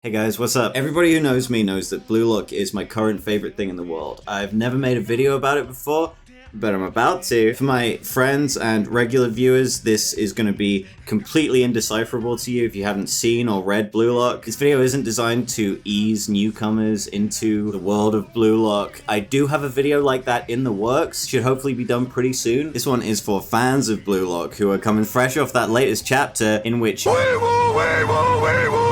Hey guys, what's up? Everybody who knows me knows that Blue Lock is my current favorite thing in the world. I've never made a video about it before, but I'm about to. For my friends and regular viewers, this is going to be completely indecipherable to you if you haven't seen or read Blue Lock. This video isn't designed to ease newcomers into the world of Blue Lock. I do have a video like that in the works, should hopefully be done pretty soon. This one is for fans of Blue Lock who are coming fresh off that latest chapter in which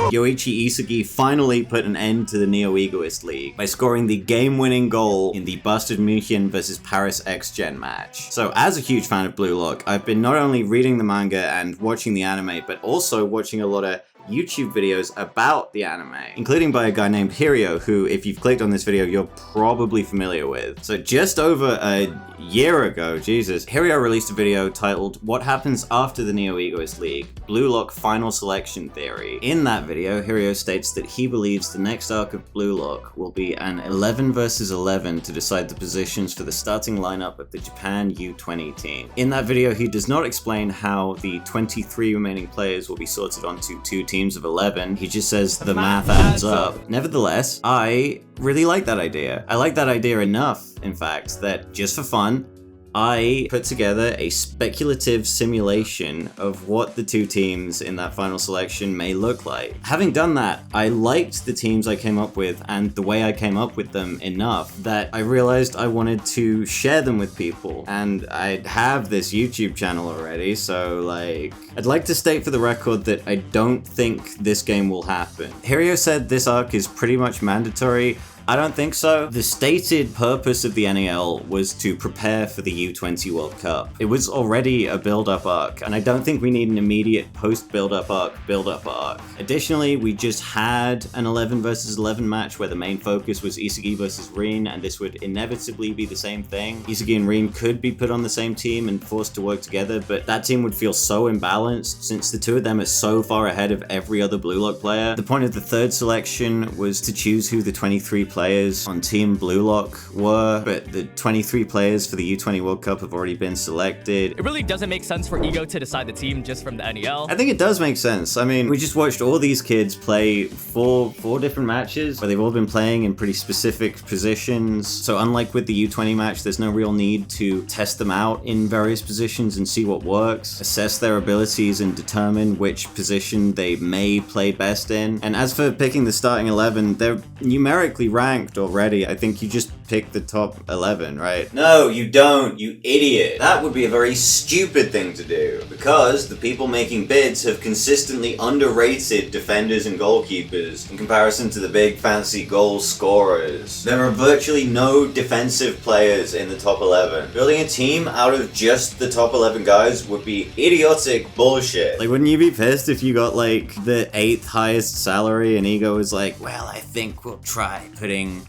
Yoichi Isagi finally put an end to the Neo-Egoist League by scoring the game-winning goal in the Busted München vs Paris X-Gen match. So as a huge fan of Blue Lock, I've been not only reading the manga and watching the anime, but also watching a lot of YouTube videos about the anime, including by a guy named Hirio, who, if you've clicked on this video, you're probably familiar with. So just over a year ago, Jesus, Hirio released a video titled What Happens After the Neo-Egoist League? Blue Lock Final Selection Theory. In that video, Hirio states that he believes the next arc of Blue Lock will be an 11 versus 11 to decide the positions for the starting lineup of the Japan U20 team. In that video, he does not explain how the 23 remaining players will be sorted onto two teams of 11. He just says the math adds up. Nevertheless, I really like that idea. I like that idea enough, in fact, that just for fun, I put together a speculative simulation of what the two teams in that final selection may look like. Having done that, I liked the teams I came up with and the way I came up with them enough that I realized I wanted to share them with people. And I have this YouTube channel already, so I'd like to state for the record that I don't think this game will happen. Hirio said this arc is pretty much mandatory. I don't think so. The stated purpose of the NEL was to prepare for the U20 World Cup. It was already a build-up arc, and I don't think we need an immediate post-build-up arc. Additionally, we just had an 11 versus 11 match where the main focus was Isagi versus Rin, and this would inevitably be the same thing. Isagi and Rin could be put on the same team and forced to work together, but that team would feel so imbalanced since the two of them are so far ahead of every other Blue Lock player. The point of the third selection was to choose who the 23 players on Team Blue Lock were, but the 23 players for the U20 World Cup have already been selected. It really doesn't make sense for Ego to decide the team just from the NEL. I think it does make sense. I mean, we just watched all these kids play four different matches where they've all been playing in pretty specific positions. So unlike with the U20 match, there's no real need to test them out in various positions and see what works, assess their abilities and determine which position they may play best in. And as for picking the starting 11, they're numerically ranked already. I think you just pick the top 11, right? No, you don't, you idiot. That would be a very stupid thing to do, because the people making bids have consistently underrated defenders and goalkeepers in comparison to the big fancy goal scorers. There are virtually no defensive players in the top 11. Building a team out of just the top 11 guys would be idiotic bullshit. Wouldn't you be pissed if you got the 8th highest salary and Ego was like, well, I think we'll try putting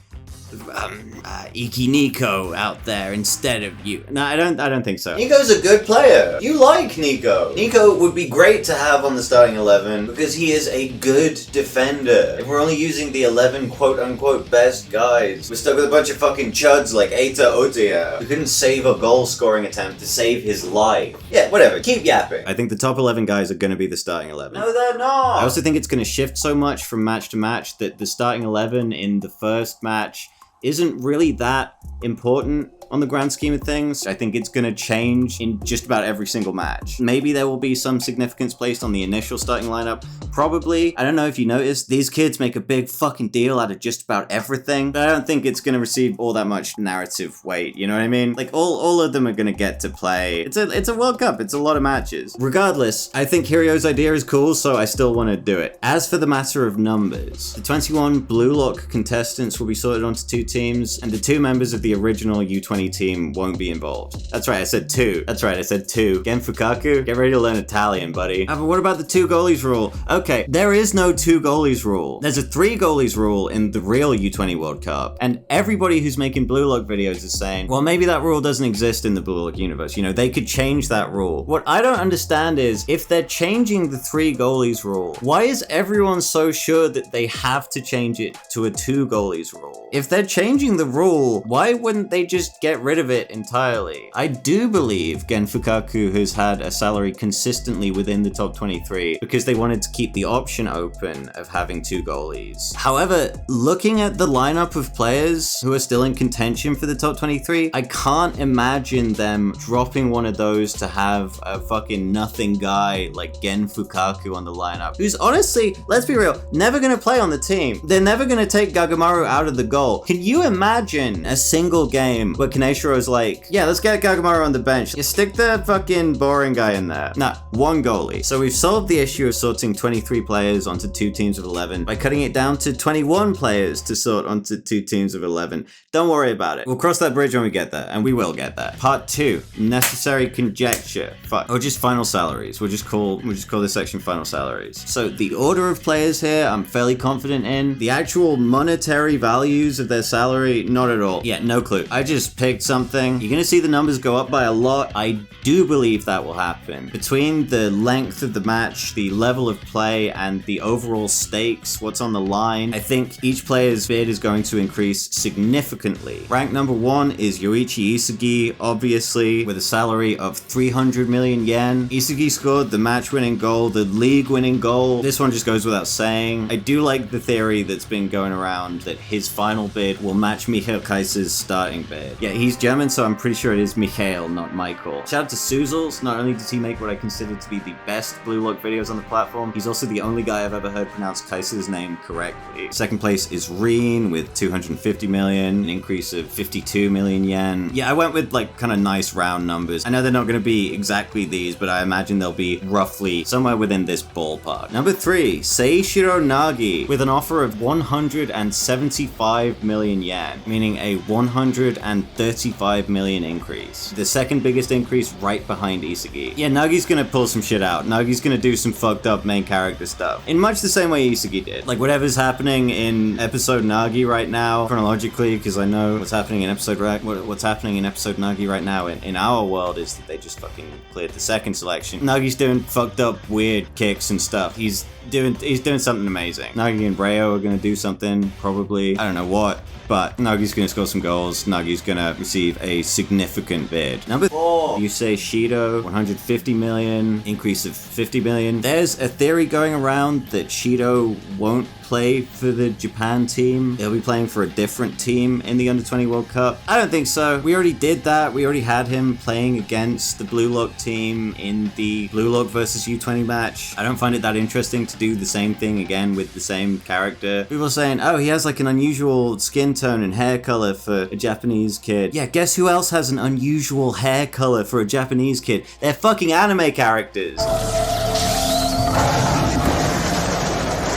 Iki Nico out there instead of you. No, I don't think so. Nico's a good player. You like Nico. Nico would be great to have on the starting 11 because he is a good defender. If we're only using the 11 quote-unquote best guys, we're stuck with a bunch of fucking chuds like Eita Otia who couldn't save a goal-scoring attempt to save his life. Yeah, whatever. Keep yapping. I think the top 11 guys are going to be the starting 11. No, they're not. I also think it's going to shift so much from match to match that the starting 11 in the first match isn't really that important on the grand scheme of things. I think it's going to change in just about every single match. Maybe there will be some significance placed on the initial starting lineup. Probably. I don't know if you noticed, these kids make a big fucking deal out of just about everything, but I don't think it's going to receive all that much narrative weight, you know what I mean? All of them are going to get to play. It's a World Cup, it's a lot of matches. Regardless, I think Hirio's idea is cool, so I still want to do it. As for the matter of numbers, the 21 Blue Lock contestants will be sorted onto two teams, and the two members of the original U20 team won't be involved. That's right, I said two. That's right, I said two. Gen Fukaku, get ready to learn Italian, buddy. But what about the 2 goalies rule? Okay, there is no 2 goalies rule. There's a 3 goalies rule in the real U20 World Cup, and everybody who's making Blue Lock videos is saying, well, maybe that rule doesn't exist in the Blue Lock universe. You know, they could change that rule. What I don't understand is, if they're changing the 3 goalies rule, why is everyone so sure that they have to change it to a 2 goalies rule? If they're changing the rule, why wouldn't they just get rid of it entirely? I do believe Gen Fukaku has had a salary consistently within the top 23 because they wanted to keep the option open of having 2 goalies. However, looking at the lineup of players who are still in contention for the top 23, I can't imagine them dropping one of those to have a fucking nothing guy like Gen Fukaku on the lineup, who's honestly, let's be real, never gonna play on the team. They're never gonna take Gagamaru out of the goal. Can you imagine a single game where Kaneshiro like, yeah, let's get Gagamaru on the bench. You stick the fucking boring guy in there. Nah, 1 goalie. So we've solved the issue of sorting 23 players onto 2 teams of 11 by cutting it down to 21 players to sort onto 2 teams of 11. Don't worry about it. We'll cross that bridge when we get there, and we will get there. Part 2, necessary conjecture. Fuck. Or just final salaries. We'll just call this section final salaries. So the order of players here, I'm fairly confident in. The actual monetary values of their salary, not at all. Yeah, no clue. I just picked something. You're gonna see the numbers go up by a lot. I do believe that will happen. Between the length of the match, the level of play, and the overall stakes, what's on the line, I think each player's bid is going to increase significantly. Rank number 1 is Yoichi Isugi, obviously, with a salary of 300 million yen. Isugi scored the match-winning goal, the league-winning goal. This one just goes without saying. I do like the theory that's been going around that his final bid will match Michael Kaiser's starting bid. Yeah, he's German, so I'm pretty sure it is Michael, not Michael. Shout out to Suzels. Not only does he make what I consider to be the best Blue Lock videos on the platform, he's also the only guy I've ever heard pronounce Kaiser's name correctly. Second place is Reen with 250 million, an increase of 52 million yen. Yeah, I went with like kind of nice round numbers. I know they're not going to be exactly these, but I imagine they'll be roughly somewhere within this ballpark. Number 3, Seishiro Nagi with an offer of 175 million yen, meaning a 135 million increase. The second biggest increase right behind Isugi. Yeah, Nagi's gonna pull some shit out. Nagi's gonna do some fucked up main character stuff. In much the same way Isugi did. Like whatever's happening in episode Nagi right now, chronologically, because I know what's happening in episode Nagi right now in our world is that they just fucking cleared the second selection. Nagi's doing fucked up weird kicks and stuff. He's doing something amazing. Nagi and Reo are gonna do something, probably. I don't know what, but Nagi's gonna score some goals. Nagi's gonna receive a significant bid. Number 4, Yusei Shido, 150 million, increase of 50 million. There's a theory going around that Shido won't play for the Japan team. He'll be playing for a different team in the Under-20 World Cup. I don't think so. We already did that. We already had him playing against the Blue Lock team in the Blue Lock versus U20 match. I don't find it that interesting to do the same thing again with the same character. People are saying, oh, he has like an unusual skin tone and hair color for a Japanese kid. Yeah, guess who else has an unusual hair color for a Japanese kid? They're fucking anime characters.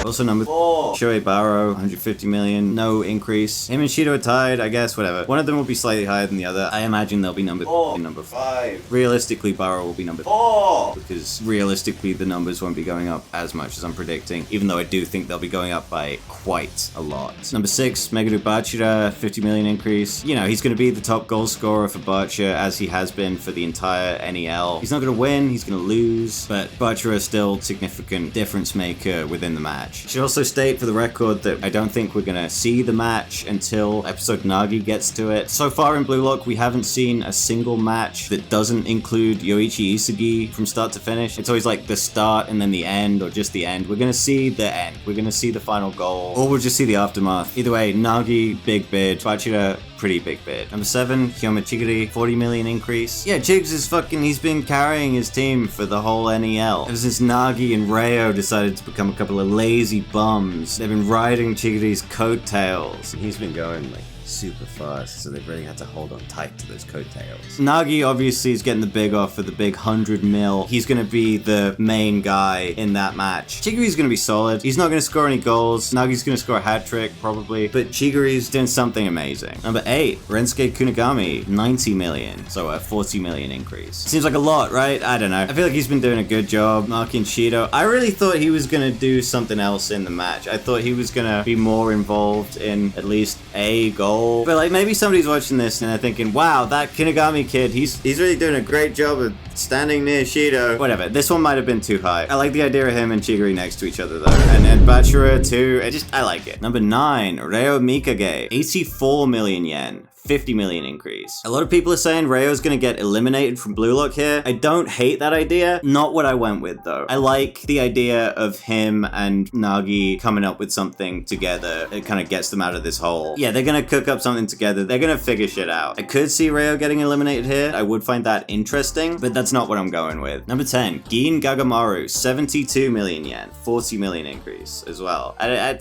Also number 4, Shohei Baro, 150 million, no increase. Him and Shido are tied, I guess, whatever. One of them will be slightly higher than the other. I imagine they'll be number 4 and number 5. Realistically, Baro will be number 4, because realistically the numbers won't be going up as much as I'm predicting, even though I do think they'll be going up by quite a lot. Number 6, Meguru Bachira, 50 million increase. You know, he's going to be the top goal scorer for Bachira, as he has been for the entire NEL. He's not going to win, he's going to lose, but Bachira is still significant difference maker within the match. Should also state for the record that I don't think we're gonna see the match until episode Nagi gets to it. So far in Blue Lock, we haven't seen a single match that doesn't include Yoichi Isugi from start to finish. It's always like the start and then the end, or just the end. We're gonna see the end. We're gonna see the final goal, or we'll just see the aftermath. Either way, Nagi, big bid. Bachira, pretty big bid. Number 7, Hyoma Chigiri, 40 million increase. Yeah, Chigs is fucking, he's been carrying his team for the whole NEL. Ever since Nagi and Reo decided to become a couple of lazy bums, they've been riding Chigiri's coattails. He's been going like super fast, so they've really had to hold on tight to those coattails. Nagi obviously is getting the big offer, the big 100 mil. He's gonna be the main guy in that match. Chigiri's gonna be solid. He's not gonna score any goals. Nagi's gonna score a hat trick, probably, but Chigiri's doing something amazing. Number 8, Rensuke Kunigami, 90 million, so a 40 million increase. Seems like a lot, right? I don't know. I feel like he's been doing a good job. Marking Shido, I really thought he was gonna do something else in the match. I thought he was gonna be more involved in at least a goal goal. But like maybe somebody's watching this and they're thinking, wow, that Kinagami kid, he's really doing a great job of standing near Shido. Whatever, this one might have been too high. I like the idea of him and Chigiri next to each other though. And Bachira too. I like it. Number 9, Reo Mikage. 84 million yen. 50 million increase. A lot of people are saying Rayo's gonna get eliminated from Blue Lock here. I don't hate that idea. Not what I went with though. I like the idea of him and Nagi coming up with something together. It kind of gets them out of this hole. Yeah, they're gonna cook up something together. They're gonna figure shit out. I could see Rayo getting eliminated here. I would find that interesting, but that's not what I'm going with. Number 10, Gin Gagamaru, 72 million yen. 40 million increase as well. I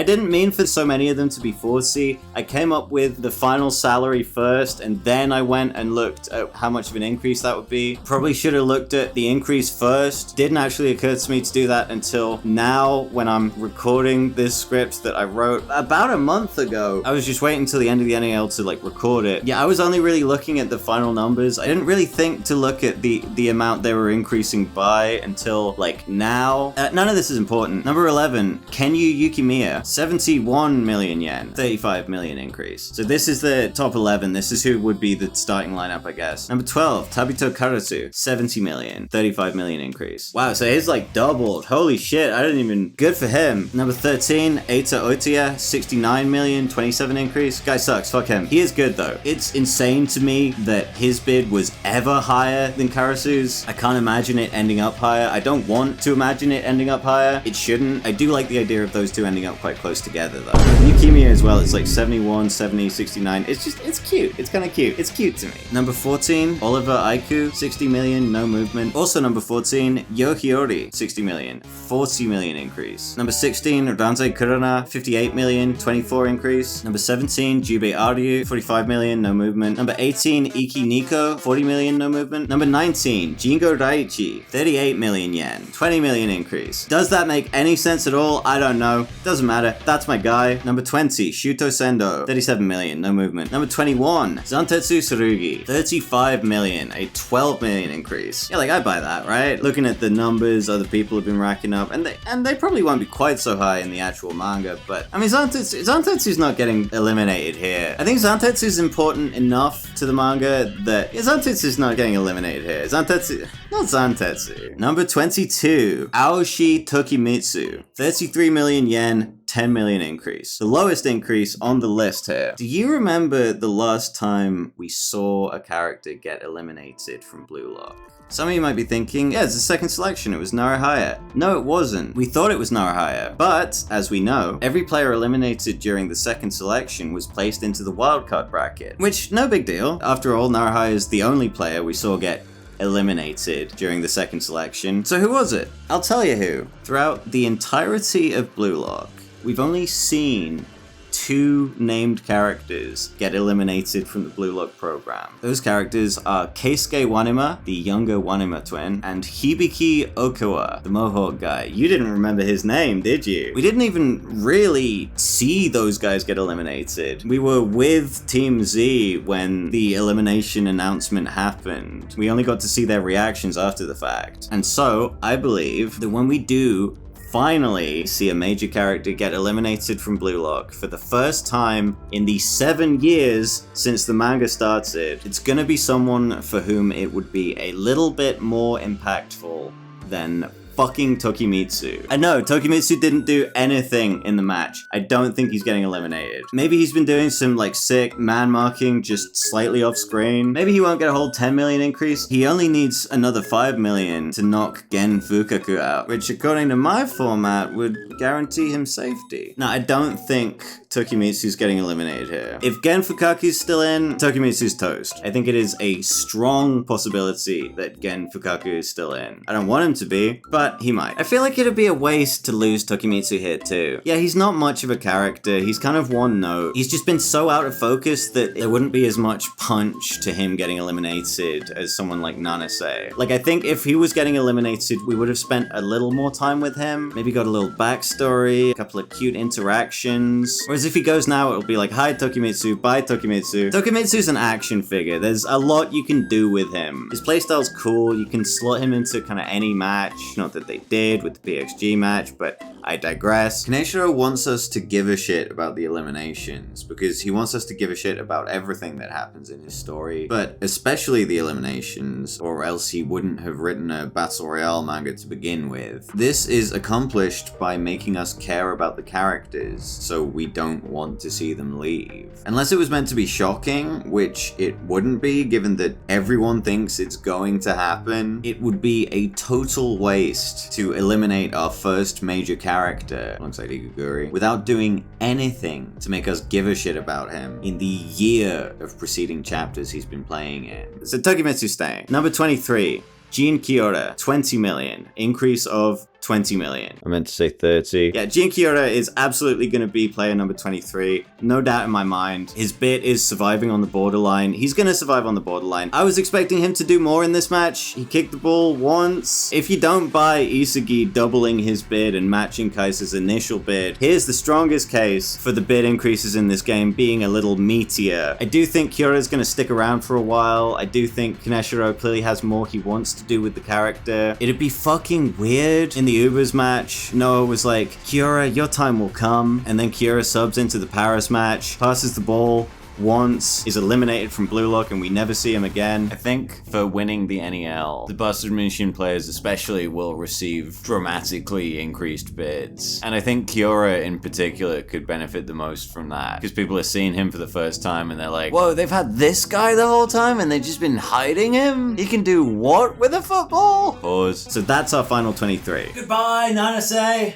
didn't mean for so many of them to be 40. I came up with the final salary first, and then I went and looked at how much of an increase that would be. Probably should have looked at the increase first. Didn't actually occur to me to do that until now when I'm recording this script that I wrote about a month ago. I was just waiting until the end of the NAL to like record it. Yeah, I was only really looking at the final numbers. I didn't really think to look at the amount they were increasing by until like now. None of this is important. Number 11, Kenyu Yukimiya, 71 million yen, 35 million increase. So this is the top 11. This is who would be the starting lineup, I guess. Number 12, Tabito Karasu, 70 million, 35 million increase. Wow, so he's like doubled. Holy shit, I didn't even... Good for him. Number 13, Eita Otiya, 69 million, 27 increase. Guy sucks, fuck him. He is good though. It's insane to me that his bid was ever higher than Karasu's. I can't imagine it ending up higher. I don't want to imagine it ending up higher. It shouldn't. I do like the idea of those two ending up quite close together though. Yukimiya as well, it's like 71, 70, 69. It's cute. It's kind of cute. It's cute to me. Number 14, Oliver Aiku, 60 million, no movement. Also number 14, Yohiori, 60 million, 40 million increase. Number 16, Ranzai Kurana, 58 million, 24 increase. Number 17, Jubei Aryu, 45 million, no movement. Number 18, Iki Niko, 40 million, no movement. Number 19, Jingo Daiichi, 38 million yen, 20 million increase. Does that make any sense at all? I don't know. Doesn't matter. That's my guy. Number 20, Shuto Sendo, 37 million, no movement. Number 21, Zantetsu Tsurugi, 35 million, a 12 million increase. Yeah, like I buy that, right? Looking at the numbers other people have been racking up, and they probably won't be quite so high in the actual manga, but I mean Zantetsu's not getting eliminated here. I think Zantetsu's important enough to the manga that Zantetsu's not getting eliminated here. Not Zantetsu. Number 22, Aoshi Tokimitsu, 33 million yen, 10 million increase. The lowest increase on the list here. Do you remember the last time we saw a character get eliminated from Blue Lock? Some of you might be thinking, yeah, it's the second selection, it was Naruhaya. No, it wasn't. We thought it was Naruhaya, but as we know, every player eliminated during the second selection was placed into the wildcard bracket, which no big deal. After all, Naruhaya is the only player we saw get eliminated during the second selection. So who was it? I'll tell you who. Throughout the entirety of Blue Lock, we've only seen 2 named characters get eliminated from the Blue Lock program. Those characters are Keisuke Wanima, the younger Wanima twin, and Hibiki Okawa, the Mohawk guy. You didn't remember his name, did you? We didn't even really see those guys get eliminated. We were with Team Z when the elimination announcement happened. We only got to see their reactions after the fact. And so, I believe that when we do finally see a major character get eliminated from Blue Lock for the first time in the 7 years since the manga started, it's gonna be someone for whom it would be a little bit more impactful than fucking Tokimitsu. I know, Tokimitsu didn't do anything in the match. I don't think he's getting eliminated. Maybe he's been doing some like sick man marking just slightly off screen. Maybe he won't get a whole 10 million increase. He only needs another 5 million to knock Gen Fukaku out, which according to my format would guarantee him safety. Now, I don't think Tokimitsu's getting eliminated here. If Gen Fukaku's still in, Tokimitsu's toast. I think it is a strong possibility that Gen Fukaku is still in. I don't want him to be, but he might. I feel like it'd be a waste to lose Tokimitsu here too. Yeah, he's not much of a character. He's kind of one note. He's just been so out of focus that there wouldn't be as much punch to him getting eliminated as someone like Nanase. Like, I think if he was getting eliminated, we would have spent a little more time with him. Maybe got a little backstory, a couple of cute interactions. Whereas Whereas if he goes now, it'll be like, hi Tokimitsu, bye Tokimitsu. Tokimitsu's an action figure. There's a lot you can do with him. His playstyle's cool. You can slot him into kind of any match. Not that they did with the PXG match, but I digress. Kaneshiro wants us to give a shit about the eliminations because he wants us to give a shit about everything that happens in his story, but especially the eliminations, or else he wouldn't have written a Battle Royale manga to begin with. This is accomplished by making us care about the characters, so we don't want to see them leave. Unless it was meant to be shocking, which it wouldn't be, given that everyone thinks it's going to happen, it would be a total waste to eliminate our first major character, alongside Igaguri, without doing anything to make us give a shit about him in the year of preceding chapters he's been playing in. So Tokimitsu staying. Number 23, Jin Kiora, 20 million, increase of 20 million. I meant to say 30. Yeah, Jin Kiora is absolutely going to be player number 23. No doubt in my mind. His bit is surviving on the borderline. He's going to survive on the borderline. I was expecting him to do more in this match. He kicked the ball once. If you don't buy Isagi doubling his bid and matching Kaisa's initial bid, here's the strongest case for the bid increases in this game being a little meatier. I do think Kyora's going to stick around for a while. I do think Kaneshiro clearly has more he wants to do with the character. It'd be fucking weird in the Ubers match. Noah was like, Kiora, your time will come. And then Kiora subs into the Paris match, passes the ball once, is eliminated from Blue Lock, and we never see him again. I think for winning the NEL, the Busted Munition players especially will receive dramatically increased bids. And I think Kiora in particular could benefit the most from that, because people are seeing him for the first time and they're like, whoa, they've had this guy the whole time and they've just been hiding him? He can do what with a football? Pause. So that's our final 23. Goodbye, Nanase.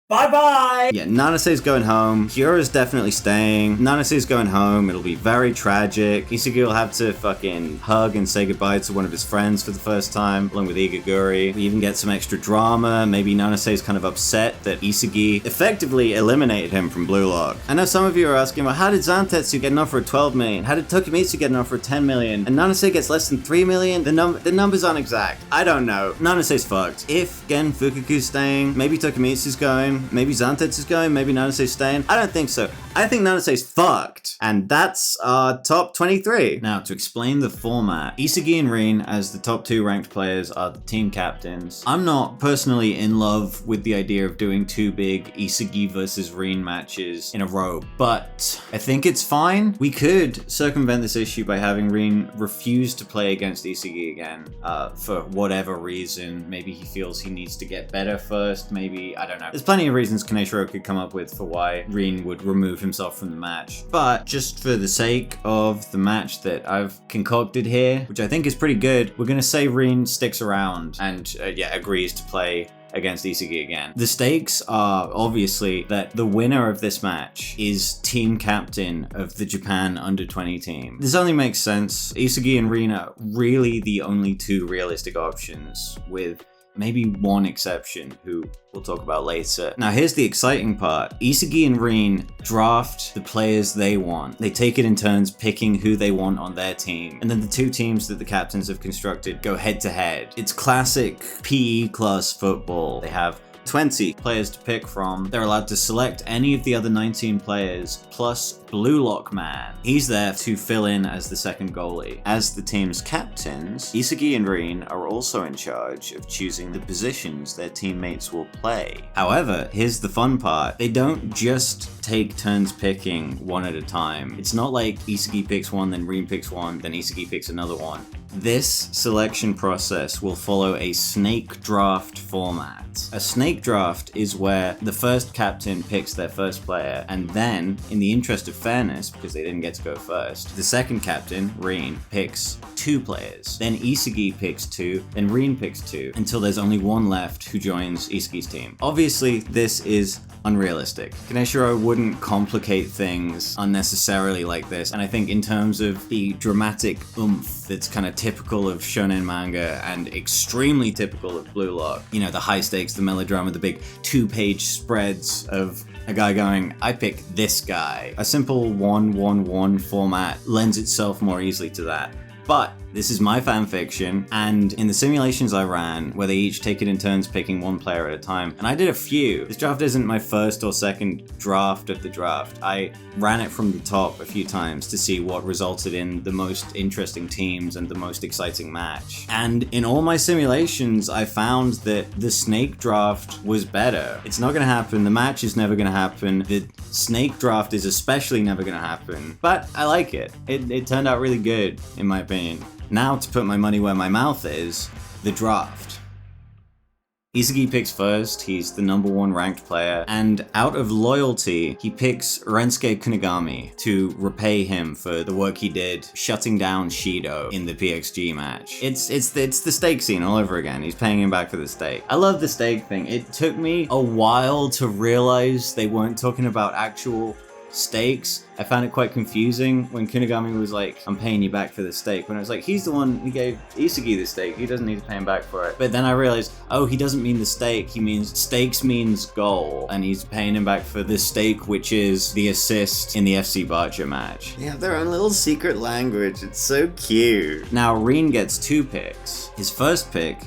Bye-bye! Yeah, Nanase's going home. Kyora's definitely staying. Nanase's going home. It'll be very tragic. Isagi will have to fucking hug and say goodbye to one of his friends for the first time, along with Igaguri. We even get some extra drama. Maybe Nanase's kind of upset that Isagi effectively eliminated him from Blue Lock. I know some of you are asking, well, how did Zantetsu get an offer of 12 million? How did Tokimitsu get an offer of 10 million? And Nanase gets less than 3 million? The numbers aren't exact. I don't know. Nanase's fucked. If Gen Fukaku's staying, maybe Tokimitsu's going, maybe Zantetsu is going, maybe Nanase's staying. I don't think so. I think Nanase's fucked. And that's our top 23. Now, to explain the format, Isagi and Rin, as the top 2 ranked players, are the team captains. I'm not personally in love with the idea of doing 2 big Isagi versus Rin matches in a row, but I think it's fine. We could circumvent this issue by having Rin refuse to play against Isagi again, for whatever reason. Maybe he feels he needs to get better first, maybe, I don't know. There's plenty of reasons Kaneshiro could come up with for why Rin would remove himself from the match. But just for the sake of the match that I've concocted here, which I think is pretty good, we're gonna say Rin sticks around and agrees to play against Isagi again. The stakes are obviously that the winner of this match is team captain of the Japan under-20 team. This only makes sense. Isagi and Rin are really the only 2 realistic options, with maybe one exception, who we'll talk about later. Now, here's the exciting part. Isagi and Rin draft the players they want. They take it in turns picking who they want on their team. And then the 2 teams that the captains have constructed go head to head. It's classic PE class football. They have 20 players to pick from. They're allowed to select any of the other 19 players plus Blue Lock Man. He's there to fill in as the second goalie. As the team's captains, Isagi and Rin are also in charge of choosing the positions their teammates will play. However, here's the fun part. They don't just take turns picking one at a time. It's not like Isagi picks one, then Rin picks one, then Isagi picks another one. This selection process will follow a snake draft format. A snake draft is where the first captain picks their first player, and then, in the interest of fairness, because they didn't get to go first, the second captain, Rin, picks 2 players. Then Isagi picks 2, then Rin picks 2, until there's only one left who joins Isagi's team. Obviously, this is unrealistic. Kaneshiro wouldn't complicate things unnecessarily like this, and I think in terms of the dramatic oomph that's kind of typical of shonen manga and extremely typical of Blue Lock, you know, the high stakes, the melodrama, the big 2-page spreads of a guy going, I pick this guy. A simple 1-1-1 format lends itself more easily to that. But This is my fanfiction, and in the simulations I ran, where they each take it in turns picking one player at a time, and I did a few. This draft isn't my first or second draft of the draft. I ran it from the top a few times to see what resulted in the most interesting teams and the most exciting match. And in all my simulations, I found that the snake draft was better. It's not gonna happen, the match is never gonna happen, the snake draft is especially never gonna happen, but I like it. It turned out really good, in my opinion. Now to put my money where my mouth is, the draft. Isagi picks first, he's the number 1 ranked player, and out of loyalty, he picks Rensuke Kunigami to repay him for the work he did shutting down Shido in the PXG match. It's the stake scene all over again, he's paying him back for the stake. I love the stake thing. It took me a while to realize they weren't talking about actual stakes. I found it quite confusing when Kunigami was like, I'm paying you back for the stake, when I was like, he's the one who gave Isagi the stake, he doesn't need to pay him back for it. But then I realized, oh, he doesn't mean the stake, he means stakes means goal, and he's paying him back for the stake, which is the assist in the FC Barca match. They have their own little secret language, it's so cute. Now Rin gets 2 picks. His first pick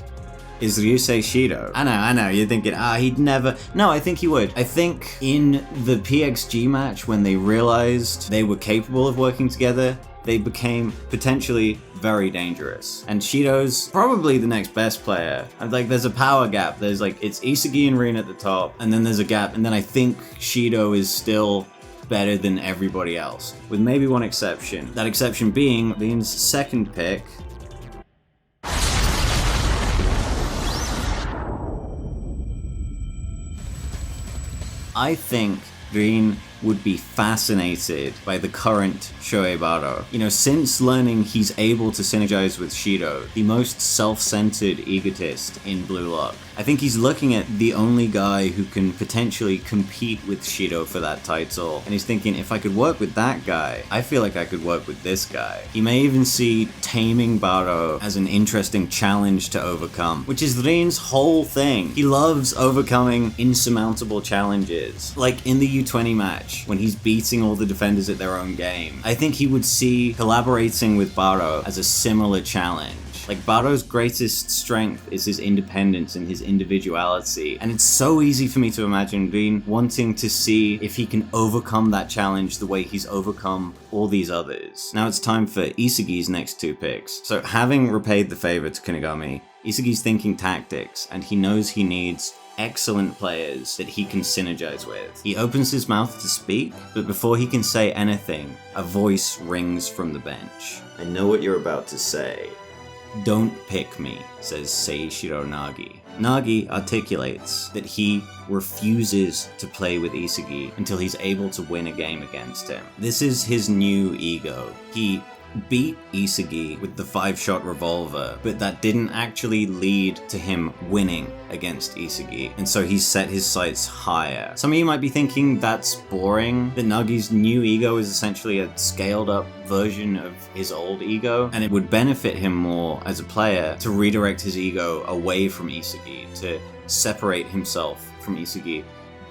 is Ryusei Shido. I know, you're thinking, he'd never. No, I think he would. I think in the PXG match, when they realized they were capable of working together, they became potentially very dangerous. And Shido's probably the next best player. And like, there's a power gap. There's like, it's Isagi and Rin at the top, and then there's a gap, and then I think Shido is still better than everybody else, with maybe one exception. That exception being Rin's second pick. I think Rin would be fascinated by the current Shohei Baro. You know, since learning he's able to synergize with Shido, the most self-centered egotist in Blue Lock, I think he's looking at the only guy who can potentially compete with Shido for that title, and he's thinking, if I could work with that guy, I feel like I could work with this guy. He may even see taming Baro as an interesting challenge to overcome, which is Rin's whole thing. He loves overcoming insurmountable challenges. Like in the U20 match, when he's beating all the defenders at their own game, I think he would see collaborating with Baro as a similar challenge. Like, Baro's greatest strength is his independence and his individuality, and it's so easy for me to imagine Rin wanting to see if he can overcome that challenge the way he's overcome all these others. Now it's time for Isagi's next 2 picks. So having repaid the favor to Kunigami, Isagi's thinking tactics, and he knows he needs excellent players that he can synergize with. He opens his mouth to speak, but before he can say anything, a voice rings from the bench. I know what you're about to say. Don't pick me, says Seishiro Nagi. Nagi articulates that he refuses to play with Isagi until he's able to win a game against him. This is his new ego. He beat Isagi with the 5-shot revolver, but that didn't actually lead to him winning against Isagi, and so he set his sights higher. Some of you might be thinking that's boring, that Nagi's new ego is essentially a scaled up version of his old ego, and it would benefit him more as a player to redirect his ego away from Isagi, to separate himself from Isagi.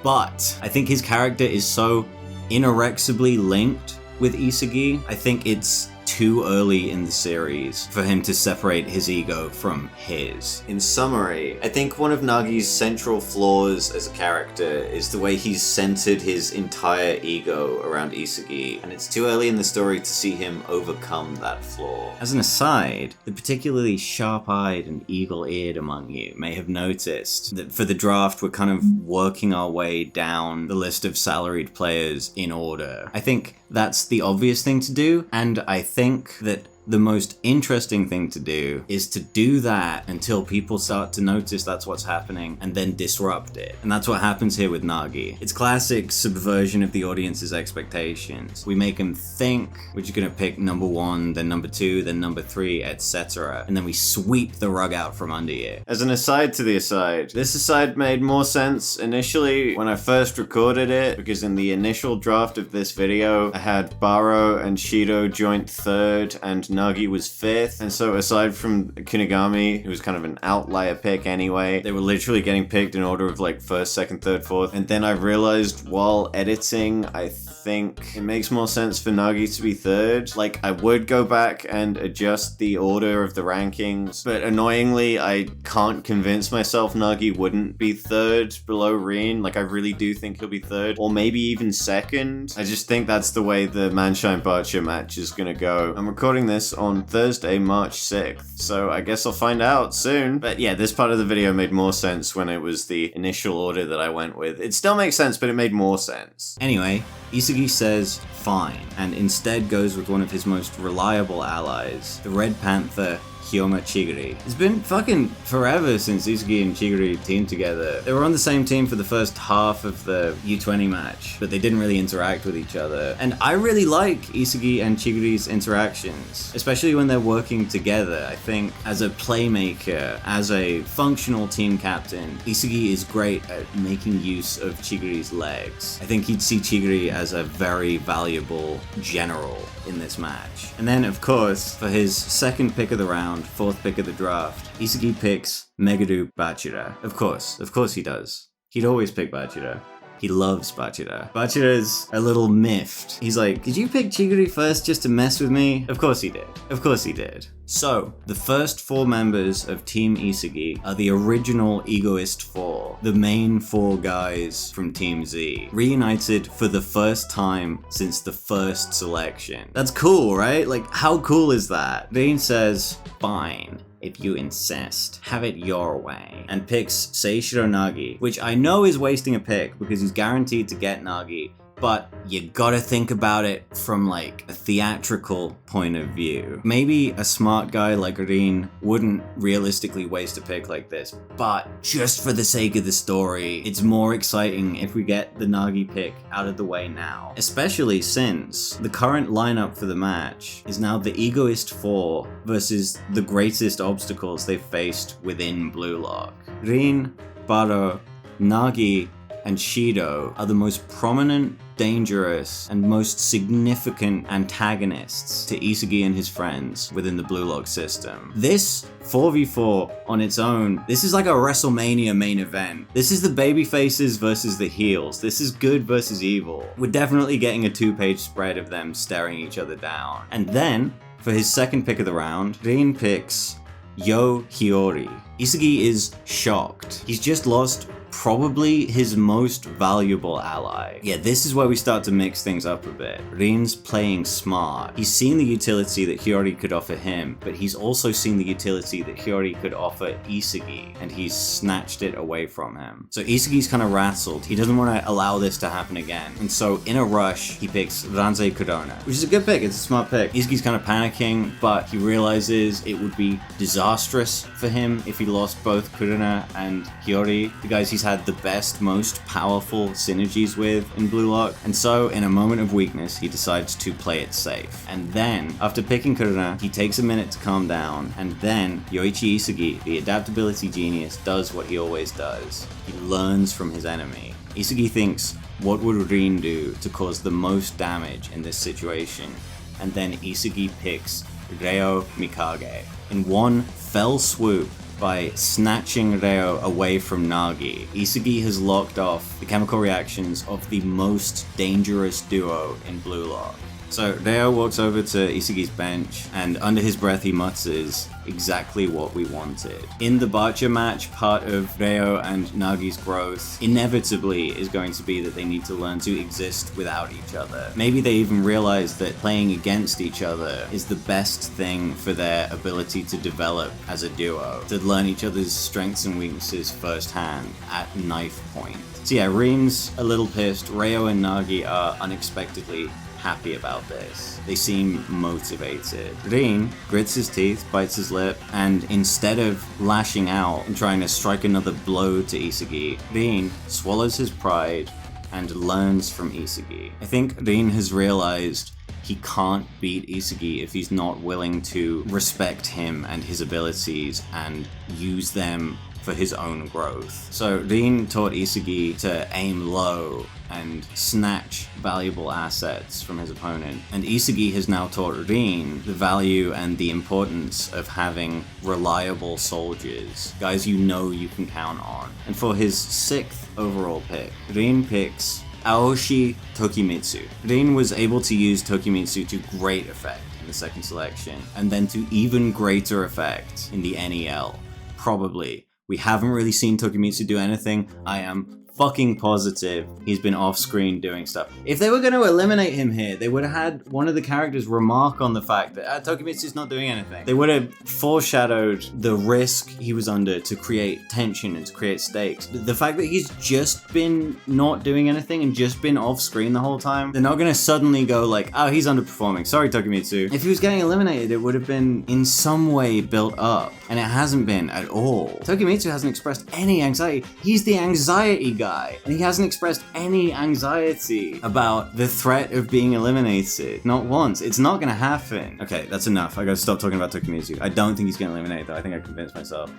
But I think his character is so inexorably linked with Isagi, I think it's too early in the series for him to separate his ego from his. In summary, I think one of Nagi's central flaws as a character is the way he's centered his entire ego around Isagi, and it's too early in the story to see him overcome that flaw. As an aside, the particularly sharp-eyed and eagle-eared among you may have noticed that for the draft we're kind of working our way down the list of salaried players in order. I think that's the obvious thing to do, and I think that the most interesting thing to do is to do that until people start to notice that's what's happening and then disrupt it. And that's what happens here with Nagi. It's classic subversion of the audience's expectations. We make them think we're just gonna pick number 1, then number 2, then number 3, etc. And then we sweep the rug out from under you. As an aside to the aside, this aside made more sense initially when I first recorded it, because in the initial draft of this video, I had Baro and Shido joint 3rd and Nagi was 5th, and so aside from Kunigami, who was kind of an outlier pick anyway, they were literally getting picked in order of like 1st, 2nd, 3rd, 4th, and then I realized while editing, I think it makes more sense for Nagi to be 3rd. Like, I would go back and adjust the order of the rankings, but annoyingly, I can't convince myself Nagi wouldn't be 3rd below Rin. Like, I really do think he'll be 3rd, or maybe even 2nd. I just think that's the way the Manshine Bacha match is gonna go. I'm recording this on Thursday, March 6th, so I guess I'll find out soon. But yeah, this part of the video made more sense when it was the initial order that I went with. It still makes sense, but it made more sense. Anyway, Isagi says fine, and instead goes with one of his most reliable allies, the Red Panther, Hyoma Chigiri. It's been fucking forever since Isagi and Chigiri teamed together. They were on the same team for the first half of the U20 match, but they didn't really interact with each other. And I really like Isagi and Chigiri's interactions, especially when they're working together. I think as a playmaker, as a functional team captain, Isagi is great at making use of Chigiri's legs. I think he'd see Chigiri as a very valuable general in this match. And then, of course, for his 2nd pick of the round, 4th pick of the draft, Isagi picks Megadu Bachira. Of course he does. He'd always pick Bachira. He loves Bachira. Bachira's a little miffed. He's like, did you pick Chigiri first just to mess with me? Of course he did. Of course he did. So, the first 4 members of Team Isagi are the original Egoist 4, the main 4 guys from Team Z, reunited for the first time since the first selection. That's cool, right? Like, how cool is that? Rin says, fine. If you insist, have it your way, and picks Seishiro Nagi, which I know is wasting a pick because he's guaranteed to get Nagi, but you gotta think about it from like a theatrical point of view. Maybe a smart guy like Rin wouldn't realistically waste a pick like this, but just for the sake of the story, it's more exciting if we get the Nagi pick out of the way now. Especially since the current lineup for the match is now the Egoist 4 versus the greatest obstacles they've faced within Blue Lock. Rin, Baro, Nagi, and Shido are the most prominent, dangerous, and most significant antagonists to Isagi and his friends within the Blue Lock system. This 4v4 on its own, this is like a WrestleMania main event. This is the babyfaces versus the heels. This is good versus evil. We're definitely getting a 2-page spread of them staring each other down. And then, for his 2nd pick of the round, Rin picks Yo Hiyori. Isagi is shocked. He's just lost probably his most valuable ally. Yeah, this is where we start to mix things up a bit. Rin's playing smart. He's seen the utility that Hiyori could offer him, but he's also seen the utility that Hiyori could offer Isagi, and he's snatched it away from him. So Isagi's kind of rattled. He doesn't want to allow this to happen again. And so in a rush, he picks Ranzei Corona, which is a good pick. It's a smart pick. Isagi's kind of panicking, but he realizes it would be disastrous for him if he lost both Corona and Hiyori, the guys he's had the best, most powerful synergies with in Blue Lock. And so, in a moment of weakness, he decides to play it safe. And then, after picking Corona, he takes a minute to calm down, and then Yoichi Isagi, the adaptability genius, does what he always does. He learns from his enemy. Isagi thinks, what would Rin do to cause the most damage in this situation? And then Isagi picks Reo Mikage. In one fell swoop, by snatching Reo away from Nagi, Isagi has locked off the chemical reactions of the most dangerous duo in Blue Lock. So Reo walks over to Isagi's bench, and under his breath he mutters, exactly what we wanted. In the Bacha match, part of Reo and Nagi's growth inevitably is going to be that they need to learn to exist without each other. Maybe they even realize that playing against each other is the best thing for their ability to develop as a duo, to learn each other's strengths and weaknesses firsthand at knife point. So yeah, Rin's a little pissed. Reo and Nagi are unexpectedly happy about this. They seem motivated. Rin grits his teeth, bites his lip, and instead of lashing out and trying to strike another blow to Isagi, Rin swallows his pride and learns from Isagi. I think Rin has realized he can't beat Isagi if he's not willing to respect him and his abilities and use them for his own growth. So Rin taught Isugi to aim low and snatch valuable assets from his opponent. And Isugi has now taught Rin the value and the importance of having reliable soldiers, guys you know you can count on. And for his 6th overall pick, Rin picks Aoshi Tokimitsu. Rin was able to use Tokimitsu to great effect in the second selection, and then to even greater effect in the NEL. Probably. We haven't really seen Tokimitsu do anything. I am fucking positive he's been off screen doing stuff. If they were going to eliminate him here, they would have had one of the characters remark on the fact that Tokimitsu's not doing anything. They would have foreshadowed the risk he was under to create tension and to create stakes. The fact that he's just been not doing anything and just been off screen the whole time, they're not going to suddenly go like, oh, he's underperforming. Sorry, Tokimitsu. If he was getting eliminated, it would have been in some way built up, and it hasn't been at all. Tokimitsu hasn't expressed any anxiety. He's the anxiety guy. And he hasn't expressed any anxiety about the threat of being eliminated. Not once. It's not gonna happen. Okay, that's enough. I gotta stop talking about Tokimitsu. I don't think he's getting eliminated though. I think I convinced myself.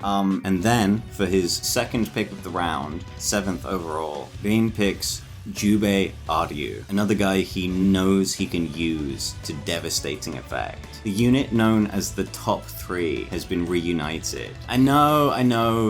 And then, for his 2nd pick of the round, 7th overall, Rin picks Jubei Aryu, another guy he knows he can use to devastating effect. The unit known as the Top 3 has been reunited. I know.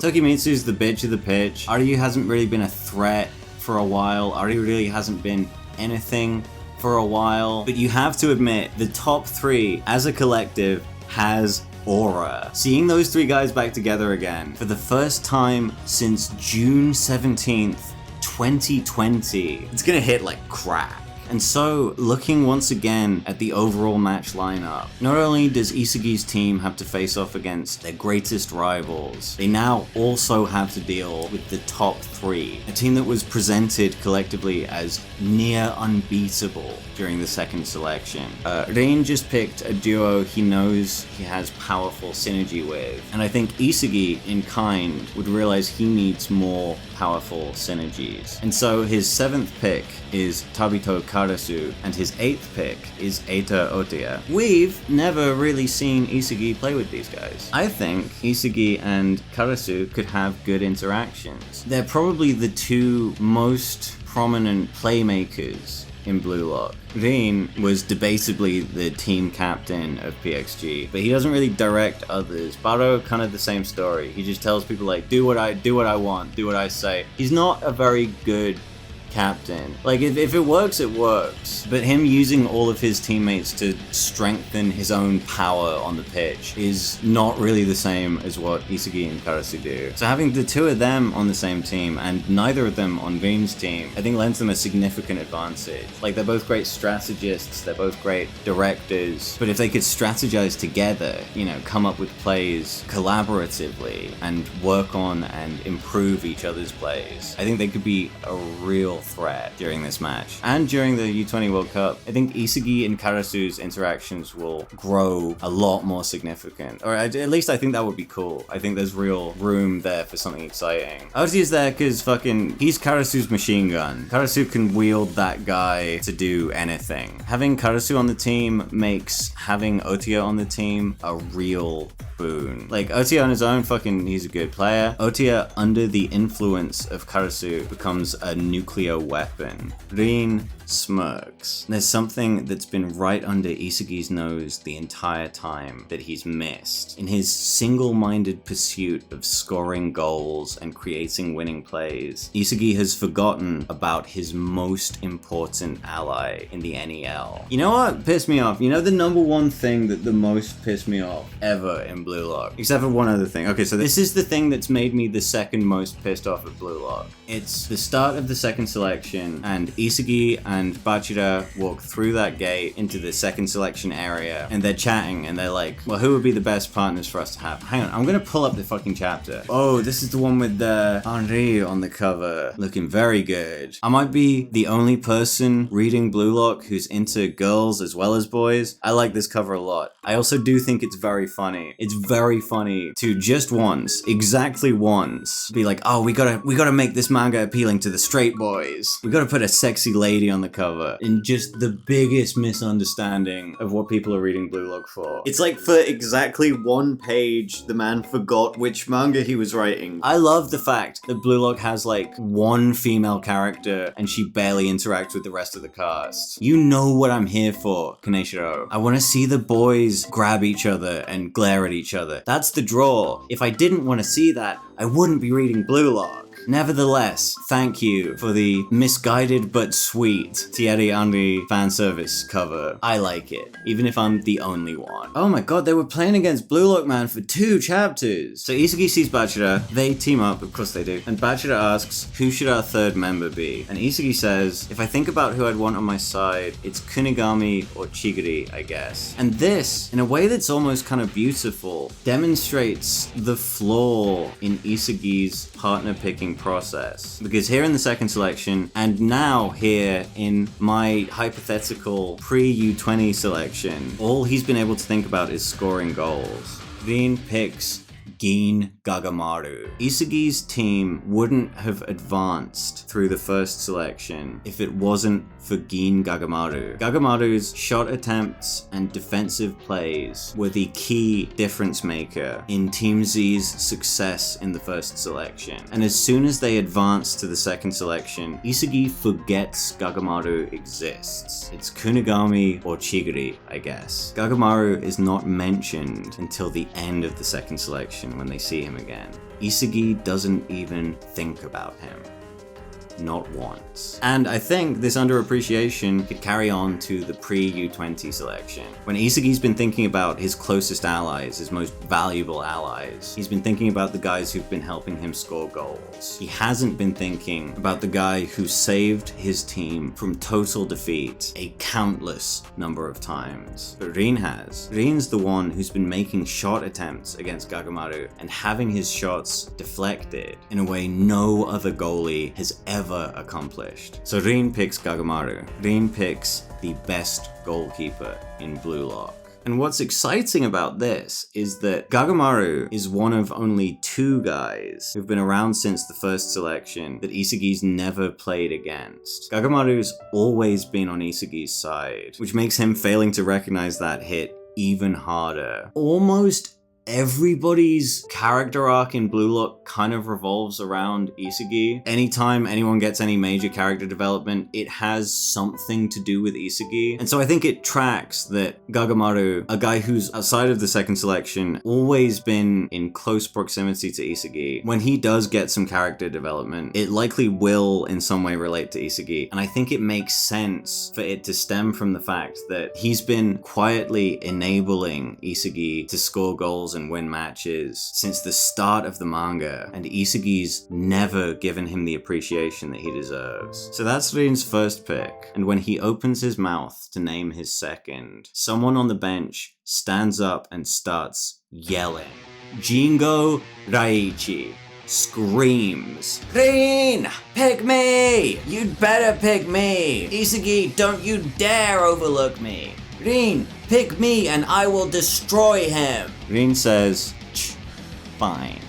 Tokimitsu's the bitch of the pitch. Aryu hasn't really been a threat for a while. Aryu really hasn't been anything for a while. But you have to admit, the Top 3 as a collective has aura. Seeing those 3 guys back together again for the first time since June 17th, 2020, it's gonna hit like crack. And so, looking once again at the overall match lineup, not only does Isugi's team have to face off against their greatest rivals, they now also have to deal with the top 3, a team that was presented collectively as near unbeatable during the second selection. Rin just picked a duo he knows he has powerful synergy with, and I think Isugi, in kind, would realize he needs more powerful synergies. And so his 7th pick is Tabito Karasu, and his 8th pick is Eita Otia. We've never really seen Isugi play with these guys. I think Isugi and Karasu could have good interactions. They're probably the 2 most prominent playmakers in Blue Lock. Rin was debatably the team captain of PXG, but he doesn't really direct others. Baro, kind of the same story. He just tells people like, do what I want, do what I say. He's not a very good captain. Like, if it works, it works. But him using all of his teammates to strengthen his own power on the pitch is not really the same as what Isugi and Karasu do. So having the 2 of them on the same team, and neither of them on Rin's team, I think lends them a significant advantage. Like, they're both great strategists, they're both great directors, but if they could strategize together, you know, come up with plays collaboratively, and work on and improve each other's plays, I think they could be a real threat during this match. And during the U20 World Cup, I think Isugi and Karasu's interactions will grow a lot more significant. Or at least I think that would be cool. I think there's real room there for something exciting. Otia's there because he's Karasu's machine gun. Karasu can wield that guy to do anything. Having Karasu on the team makes having Otia on the team a real boon. Like, Otia on his own, he's a good player. Otia under the influence of Karasu becomes a nuclear weapon. Rin smirks. There's something that's been right under Isugi's nose the entire time that he's missed. In his single-minded pursuit of scoring goals and creating winning plays, Isugi has forgotten about his most important ally in the NEL. You know what pissed me off? You know the number 1 thing that the most pissed me off ever in Blue Lock? Except for one other thing. Okay, so this is the thing that's made me the second most pissed off at Blue Lock. It's the start of the second selection, and Isugi and Bachira walk through that gate into the second selection area, and they're chatting, and they're like, well, who would be the best partners for us to have? Hang on, I'm gonna pull up the fucking chapter. Oh, this is the one with Henri on the cover, looking very good. I might be the only person reading Blue Lock who's into girls as well as boys. I like this cover a lot. I also do think it's very funny. It's very funny to just once, exactly once, be like, oh, we gotta make this manga appealing to the straight boys. We gotta put a sexy lady on the the cover in just the biggest misunderstanding of what people are reading Blue Lock for. It's like for exactly one page, the man forgot which manga he was writing. I love the fact that Blue Lock has like one female character and she barely interacts with the rest of the cast. You know what I'm here for, Kaneshiro. I want to see the boys grab each other and glare at each other. That's the draw. If I didn't want to see that, I wouldn't be reading Blue Lock. Nevertheless, thank you for the misguided but sweet Thierry Henry fan service cover. I like it, even if I'm the only one. Oh my god, they were playing against Blue Lock Man for 2 chapters. So Isagi sees Bachira, they team up, of course they do, and Bachira asks, who should our third member be? And Isagi says, if I think about who I'd want on my side, it's Kunigami or Chigiri, I guess. And this, in a way that's almost kind of beautiful, demonstrates the flaw in Isagi's partner picking process. Because here in the second selection, and now here in my hypothetical pre-U20 selection, all he's been able to think about is scoring goals. Rin picks Gin Gagamaru. Isagi's team wouldn't have advanced through the first selection if it wasn't for Gin Gagamaru. Gagamaru's shot attempts and defensive plays were the key difference maker in Team Z's success in the first selection. And as soon as they advance to the second selection, Isagi forgets Gagamaru exists. It's Kunigami or Chigiri, I guess. Gagamaru is not mentioned until the end of the second selection when they see him again. Isagi doesn't even think about him. Not once. And I think this underappreciation could carry on to the pre-U20 selection. When Isagi's been thinking about his closest allies, his most valuable allies, he's been thinking about the guys who've been helping him score goals. He hasn't been thinking about the guy who saved his team from total defeat a countless number of times. But Rin has. Rin's the one who's been making shot attempts against Gagamaru and having his shots deflected in a way no other goalie has ever accomplished. So Rin picks Gagamaru. Rin picks the best goalkeeper in Blue Lock. And what's exciting about this is that Gagamaru is one of only 2 guys who've been around since the first selection that Isagi's never played against. Gagamaru's always been on Isagi's side, which makes him failing to recognize that hit even harder. Almost everybody's character arc in Blue Lock kind of revolves around Isagi. Anytime anyone gets any major character development, it has something to do with Isagi. And so I think it tracks that Gagamaru, a guy who's outside of the second selection, always been in close proximity to Isagi. When he does get some character development, it likely will in some way relate to Isagi. And I think it makes sense for it to stem from the fact that he's been quietly enabling Isagi to score goals and win matches since the start of the manga, and Isagi's never given him the appreciation that he deserves. So that's Rin's first pick, and when he opens his mouth to name his second, someone on the bench stands up and starts yelling. Jingo Raichi screams, Rin, pick me! You'd better pick me! Isagi, don't you dare overlook me! Rin, pick me and I will destroy him! Rin says, fine.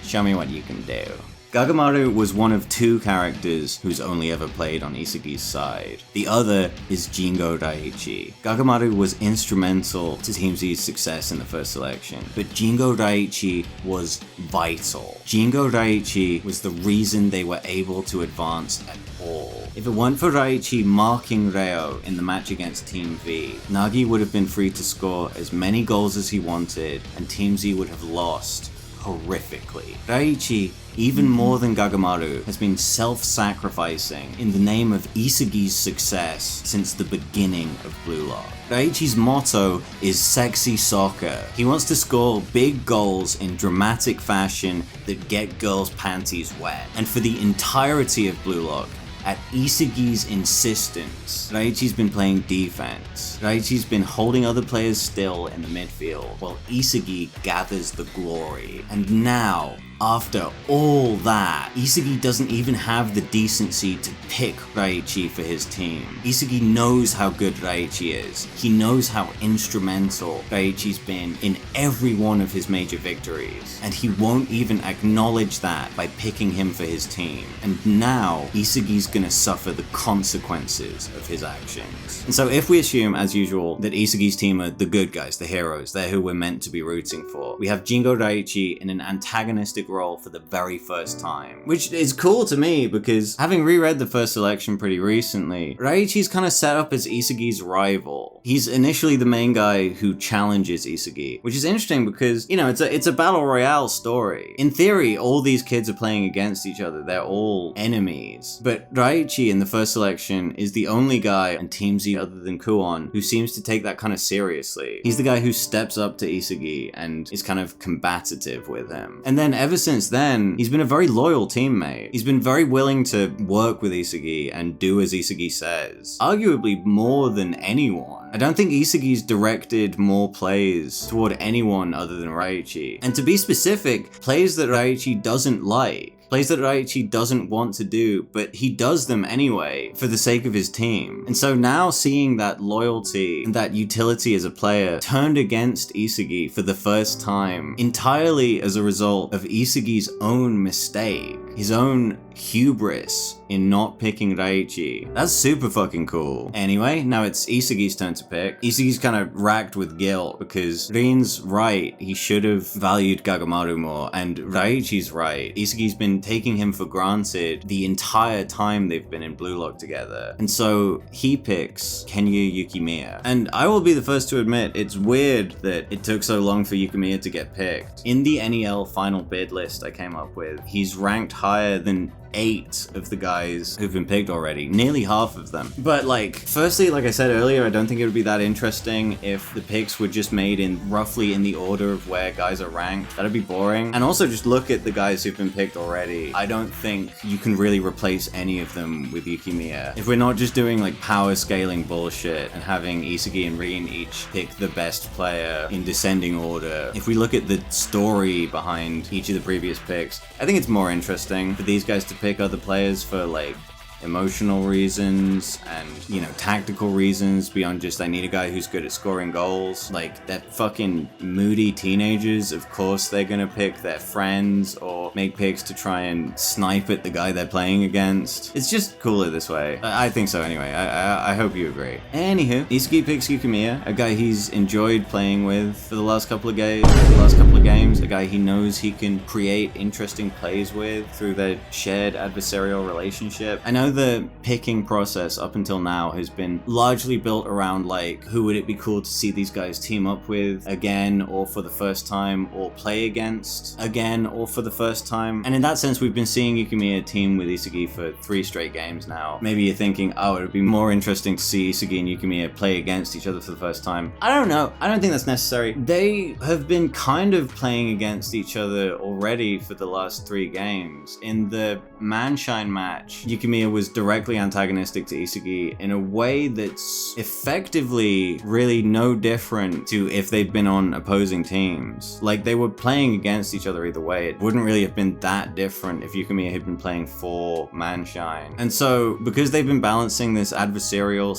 Show me what you can do. Gagamaru was one of 2 characters who's only ever played on Isagi's side. The other is Jingo Daiichi. Gagamaru was instrumental to Team Z's success in the first selection, but Jingo Daiichi was vital. Jingo Daiichi was the reason they were able to advance at all. If it weren't for Daiichi marking Reo in the match against Team V, Nagi would have been free to score as many goals as he wanted, and Team Z would have lost horrifically. Daiichi, even more than Gagamaru, has been self-sacrificing in the name of Isagi's success since the beginning of Blue Lock. Daiichi's motto is sexy soccer. He wants to score big goals in dramatic fashion that get girls' panties wet. And for the entirety of Blue Lock, at Isagi's insistence, Daiichi's been playing defense. Daiichi's been holding other players still in the midfield, while Isagi gathers the glory. And now, after all that, Isagi doesn't even have the decency to pick Raichi for his team. Isagi knows how good Raichi is. He knows how instrumental Raichi's been in every one of his major victories, and he won't even acknowledge that by picking him for his team. And now, Isagi's gonna suffer the consequences of his actions. And so if we assume, as usual, that Isagi's team are the good guys, the heroes, they're who we're meant to be rooting for, we have Jingo Raichi in an antagonistic role for the very first time. Which is cool to me because, having reread the first selection pretty recently, Raichi's kind of set up as Isagi's rival. He's initially the main guy who challenges Isagi, which is interesting because, you know, it's a battle royale story. In theory, all these kids are playing against each other. They're all enemies. But Raichi in the first selection is the only guy in Team Z other than Kuon who seems to take that kind of seriously. He's the guy who steps up to Isagi and is kind of combative with him. And then ever since then, he's been a very loyal teammate. He's been very willing to work with Isagi and do as Isagi says. Arguably more than anyone. I don't think Isagi's directed more plays toward anyone other than Raichi. And to be specific, plays that Raichi doesn't like. Plays that Raichi doesn't want to do, but he does them anyway for the sake of his team. And so now seeing that loyalty and that utility as a player turned against Isagi for the first time entirely as a result of Isagi's own mistake, his own hubris in not picking Raichi. That's super fucking cool. Anyway, now it's Isagi's turn to pick. Isagi's kind of racked with guilt because Rin's right, he should have valued Kagamaru more, and Raichi's right. Isagi's been taking him for granted the entire time they've been in Blue Lock together. And so he picks Kenya Yukimiya. And I will be the first to admit, it's weird that it took so long for Yukimiya to get picked. In the NEL final bid list I came up with, he's ranked higher than 8 of the guys who've been picked already, nearly half of them. But like, firstly, like I said earlier, I don't think it would be that interesting if the picks were just made in roughly in the order of where guys are ranked. That'd be boring. And also just look at the guys who've been picked already. I don't think you can really replace any of them with Yukimiya. If we're not just doing like power scaling bullshit and having Isagi and Rin each pick the best player in descending order, if we look at the story behind each of the previous picks, I think it's more interesting for these guys to pick other players for like emotional reasons and, you know, tactical reasons beyond just I need a guy who's good at scoring goals. Like, they're fucking moody teenagers. Of course they're gonna pick their friends or make picks to try and snipe at the guy they're playing against. It's just cooler this way. I think so anyway. I hope you agree. Anywho, Isagi picks Yukimiya, a guy he's enjoyed playing with for the last couple of games, a guy he knows he can create interesting plays with through their shared adversarial relationship. I know the picking process up until now has been largely built around like, who would it be cool to see these guys team up with again or for the first time, or play against again or for the first time. And in that sense, we've been seeing Yukimiya team with Isagi for 3 straight games now. Maybe you're thinking, oh, it would be more interesting to see Isagi and Yukimiya play against each other for the first time. I don't know. I don't think that's necessary. They have been kind of playing against each other already for the last 3 games. In the Manshine match, Yukimiya was directly antagonistic to Isagi in a way that's effectively really no different to if they'd been on opposing teams. Like, they were playing against each other either way. It wouldn't really have been that different if Yukimiya had been playing for Manshine. And so, because they've been balancing this adversarial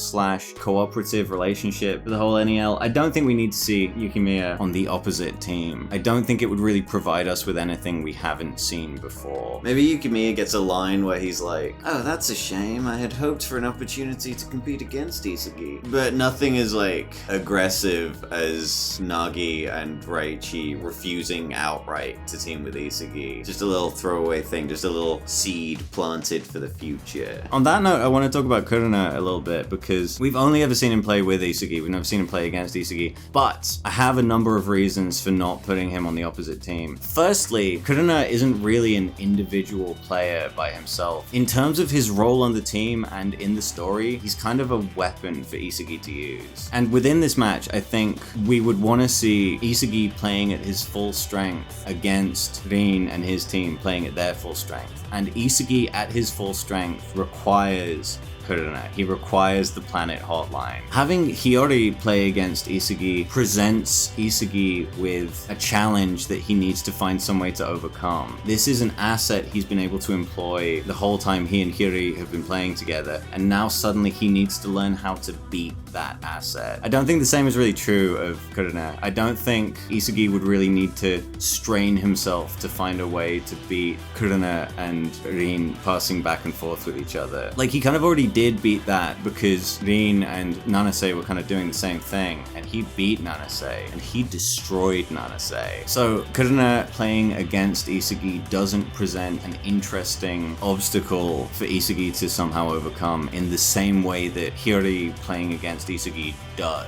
/ cooperative relationship with the whole NEL, I don't think we need to see Yukimiya on the opposite team. I don't think it would really provide us with anything we haven't seen before. Maybe Yukimiya gets a line where he's like, oh, that's a shame. I had hoped for an opportunity to compete against Isagi. But nothing is like aggressive as Nagi and Raichi refusing outright to team with Isagi. Just a little throwaway thing, just a little seed planted for the future. On that note, I want to talk about Kuruna a little bit because we've only ever seen him play with Isagi. We've never seen him play against Isagi. But I have a number of reasons for not putting him on the opposite team. Firstly, Kuruna isn't really an individual player by himself. In terms of his role on the team and in the story, he's kind of a weapon for Isagi to use. And within this match, I think we would want to see Isagi playing at his full strength against Rin and his team playing at their full strength. And Isagi at his full strength requires Kuruna. He requires the planet hotline. Having Hiyori play against Isugi presents Isugi with a challenge that he needs to find some way to overcome. This is an asset he's been able to employ the whole time he and Hiyori have been playing together, and now suddenly he needs to learn how to beat that asset. I don't think the same is really true of Kuruna. I don't think Isugi would really need to strain himself to find a way to beat Kuruna and Rin passing back and forth with each other. Like, he kind of already did beat that because Rin and Nanase were kind of doing the same thing, and he beat Nanase, and he destroyed Nanase. So Kuruna playing against Isugi doesn't present an interesting obstacle for Isugi to somehow overcome in the same way that Hiyori playing against Isugi does.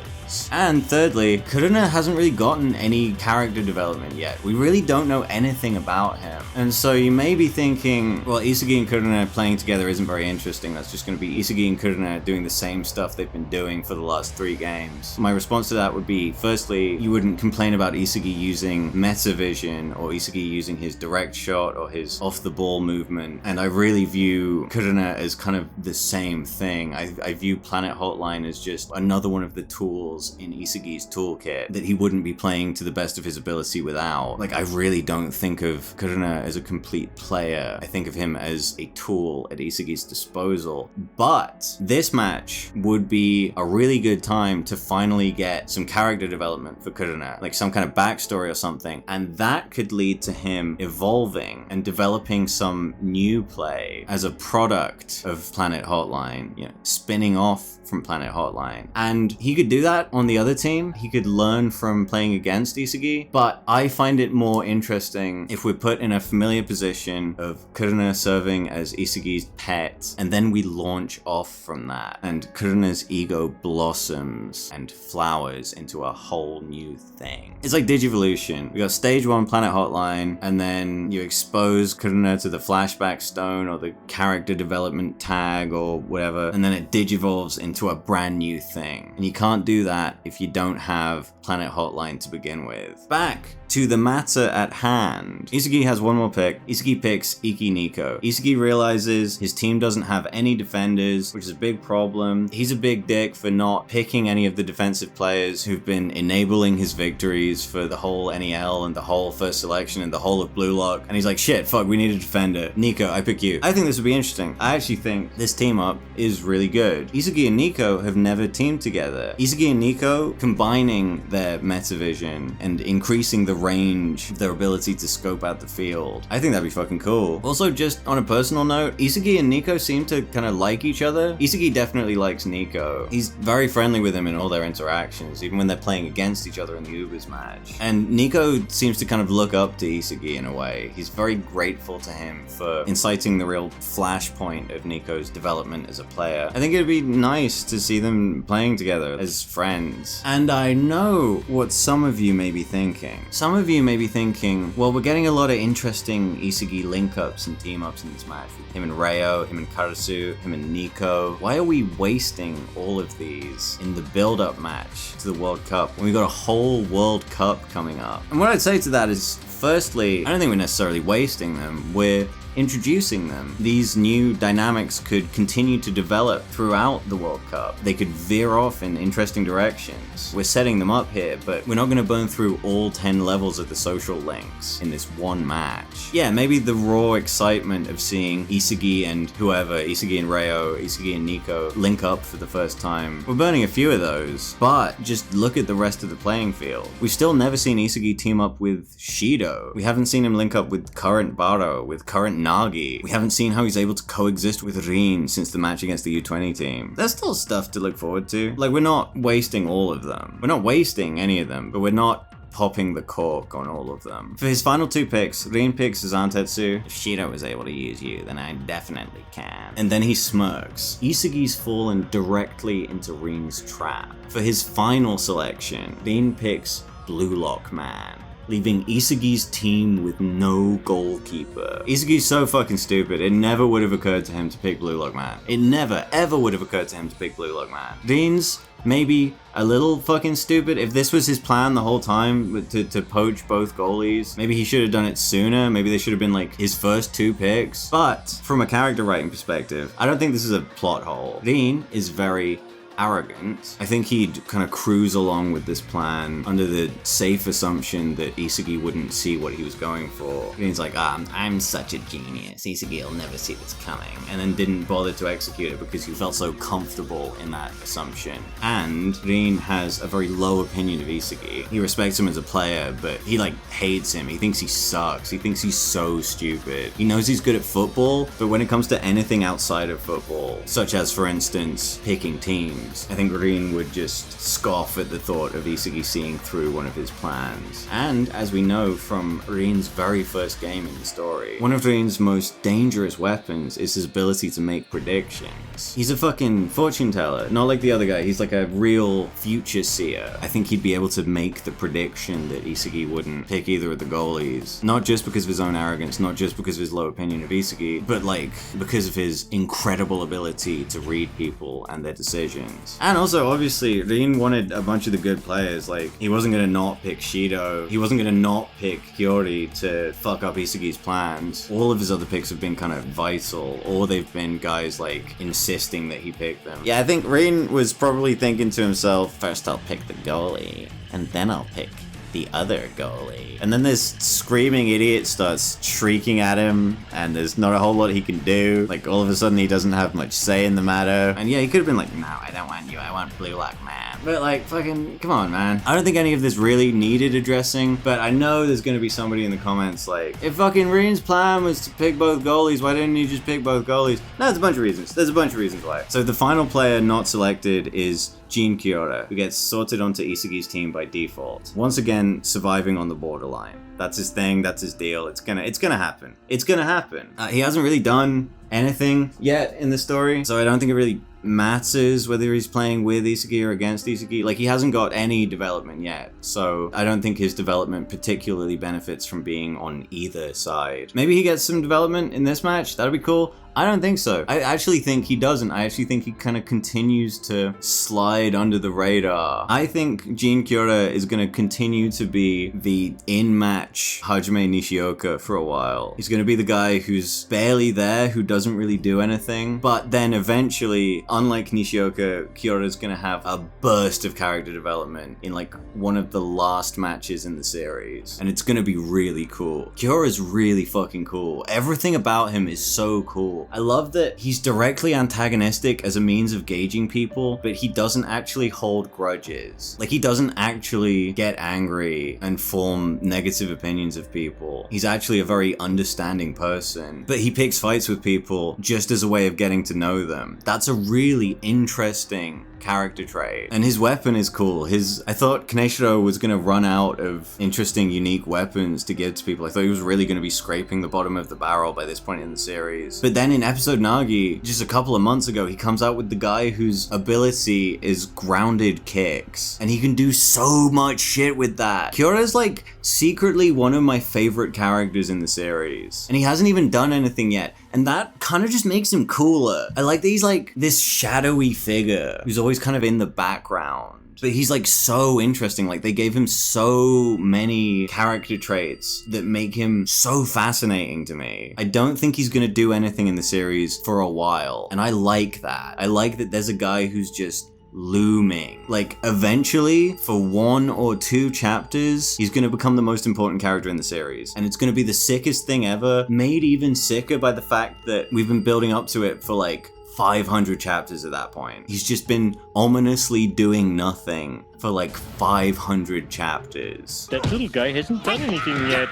And thirdly, Kuruna hasn't really gotten any character development yet. We really don't know anything about him. And so you may be thinking, well, Isugi and Kuruna playing together isn't very interesting. That's just going to be Isugi and Kuruna doing the same stuff they've been doing for the last 3 games. My response to that would be, firstly, you wouldn't complain about Isugi using Metavision or Isugi using his direct shot or his off-the-ball movement. And I really view Kuruna as kind of the same thing. I view Planet Hotline as just another one of the tools in Isugi's toolkit that he wouldn't be playing to the best of his ability without. Like, I really don't think of Kuruna as a complete player. I think of him as a tool at Isugi's disposal. But this match would be a really good time to finally get some character development for Kuruna, like some kind of backstory or something, and that could lead to him evolving and developing some new play as a product of Planet Hotline, you know, spinning off from Planet Hotline. And he could do that on the other team. He could learn from playing against Isugi, but I find it more interesting if we're put in a familiar position of Kuruna serving as Isugi's pet, and then we launch off from that, and Kuruna's ego blossoms and flowers into a whole new thing. It's like Digivolution. We got stage 1 Planet Hotline, and then you expose Kuruna to the flashback stone or the character development tag or whatever, and then it digivolves into a brand new thing. And you can't do that if you don't have Planet Hotline to begin with. Back to the matter at hand. Isugi has one more pick. Isugi picks Iki Nico. Isugi realizes his team doesn't have any defenders, which is a big problem. He's a big dick for not picking any of the defensive players who've been enabling his victories for the whole NEL and the whole first selection and the whole of Blue Lock. And he's like, shit, fuck, we need a defender. Nico, I pick you. I think this would be interesting. I actually think this team up is really good. Isugi and Nico have never teamed together. Isugi and Nico combining their metavision and increasing the range of their ability to scope out the field. I think that'd be fucking cool. Also, just on a personal note, Isugi and Nico seem to kind of like each other. Isugi definitely likes Nico. He's very friendly with him in all their interactions, even when they're playing against each other in the Ubers match. And Nico seems to kind of look up to Isugi in a way. He's very grateful to him for inciting the real flashpoint of Nico's development as a player. I think it'd be nice to see them playing together as friends. And I know what some of you may be thinking. Some of you may be thinking, well, we're getting a lot of interesting Isugi link-ups and team-ups in this match. With him and Reo, him and Karasu, him and Nico. Why are we wasting all of these in the build-up match to the World Cup when we got a whole World Cup coming up? And what I'd say to that is, firstly, I don't think we're necessarily wasting them. We're introducing them. These new dynamics could continue to develop throughout the World Cup. They could veer off in interesting directions. We're setting them up here, but we're not going to burn through all 10 levels of the social links in this one match. Yeah, maybe the raw excitement of seeing Isugi and whoever, Isugi and Reo, Isugi and Nico, link up for the first time. We're burning a few of those, but just look at the rest of the playing field. We've still never seen Isugi team up with Shido. We haven't seen him link up with current Baro, with current Nagi. We haven't seen how he's able to coexist with Rin since the match against the U20 team. There's still stuff to look forward to. Like, we're not wasting all of them. We're not wasting any of them, but we're not popping the cork on all of them. For his final 2 picks, Rin picks Zantetsu. If Shido was able to use you, then I definitely can. And then he smirks. Isugi's fallen directly into Rin's trap. For his final selection, Rin picks Blue Lock Man. leaving Isagi's team with no goalkeeper. Isagi's so fucking stupid, it never would have occurred to him to pick Blue Lock Man. It never, ever would have occurred to him to pick Blue Lock Man. Dean's maybe a little fucking stupid. If this was his plan the whole time to poach both goalies, maybe he should have done it sooner. Maybe they should have been like his first 2 picks. But from a character writing perspective, I don't think this is a plot hole. Dean is very arrogant. I think he'd kind of cruise along with this plan under the safe assumption that Isagi wouldn't see what he was going for. And he's like, I'm such a genius. Isagi will never see this coming. And then didn't bother to execute it because he felt so comfortable in that assumption. And Rin has a very low opinion of Isagi. He respects him as a player, but he like hates him. He thinks he sucks. He thinks he's so stupid. He knows he's good at football, but when it comes to anything outside of football, such as for instance, picking teams, I think Rin would just scoff at the thought of Isagi seeing through one of his plans. And as we know from Rin's very first game in the story, one of Rin's most dangerous weapons is his ability to make predictions. He's a fucking fortune teller, not like the other guy. He's like a real future seer. I think he'd be able to make the prediction that Isagi wouldn't pick either of the goalies, not just because of his own arrogance, not just because of his low opinion of Isagi, but like because of his incredible ability to read people and their decisions. And also, obviously, Rin wanted a bunch of the good players. Like, he wasn't gonna not pick Shido. He wasn't gonna not pick Kyori to fuck up Isagi's plans. All of his other picks have been kind of vital, or they've been guys, like, insisting that he pick them. Yeah, I think Rin was probably thinking to himself, first I'll pick the goalie, and then I'll pick the other goalie. And then this screaming idiot starts shrieking at him, and there's not a whole lot he can do. Like, all of a sudden he doesn't have much say in the matter. And yeah, he could have been like, no, I don't want you, I want Blue Lock Man. But like, fucking, come on, man. I don't think any of this really needed addressing, but I know there's gonna be somebody in the comments like, if fucking Rin's plan was to pick both goalies, why didn't you just pick both goalies? No, there's a bunch of reasons. There's a bunch of reasons why. So the final player not selected is Jin Kiora, who gets sorted onto Isagi's team by default. Once again, surviving on the borderline. That's his thing, that's his deal. It's gonna happen. It's gonna happen. He hasn't really done anything yet in the story, so I don't think it really matters whether he's playing with Isagi or against Isagi. Like, he hasn't got any development yet, so I don't think his development particularly benefits from being on either side. Maybe he gets some development in this match, that'd be cool. I don't think so. I actually think he doesn't. I actually think he kind of continues to slide under the radar. I think Jin Kyora is going to continue to be the in-match Hajime Nishioka for a while. He's going to be the guy who's barely there, who doesn't really do anything, but then eventually, unlike Nishioka, Kyora's going to have a burst of character development in like one of the last matches in the series, and it's going to be really cool. Kyora's really fucking cool. Everything about him is so cool. I love that he's directly antagonistic as a means of gauging people, but he doesn't actually hold grudges. Like, he doesn't actually get angry and form negative opinions of people. He's actually a very understanding person, but he picks fights with people just as a way of getting to know them. That's a really interesting character trait. And his weapon is cool. I thought Kaneshiro was going to run out of interesting, unique weapons to give to people. I thought he was really going to be scraping the bottom of the barrel by this point in the series. But then in episode Nagi, just a couple of months ago, he comes out with the guy whose ability is grounded kicks. And he can do so much shit with that. Kyora's like secretly one of my favorite characters in the series. And he hasn't even done anything yet. And that kind of just makes him cooler. I like that he's like this shadowy figure who's always kind of in the background. But he's like so interesting. Like, they gave him so many character traits that make him so fascinating to me. I don't think he's gonna do anything in the series for a while. And I like that. I like that there's a guy who's just looming. Like, eventually, for 1 or 2 chapters, he's gonna become the most important character in the series. And it's gonna be the sickest thing ever, made even sicker by the fact that we've been building up to it for like 500 chapters at that point. He's just been ominously doing nothing for like 500 chapters. That little guy hasn't done anything yet.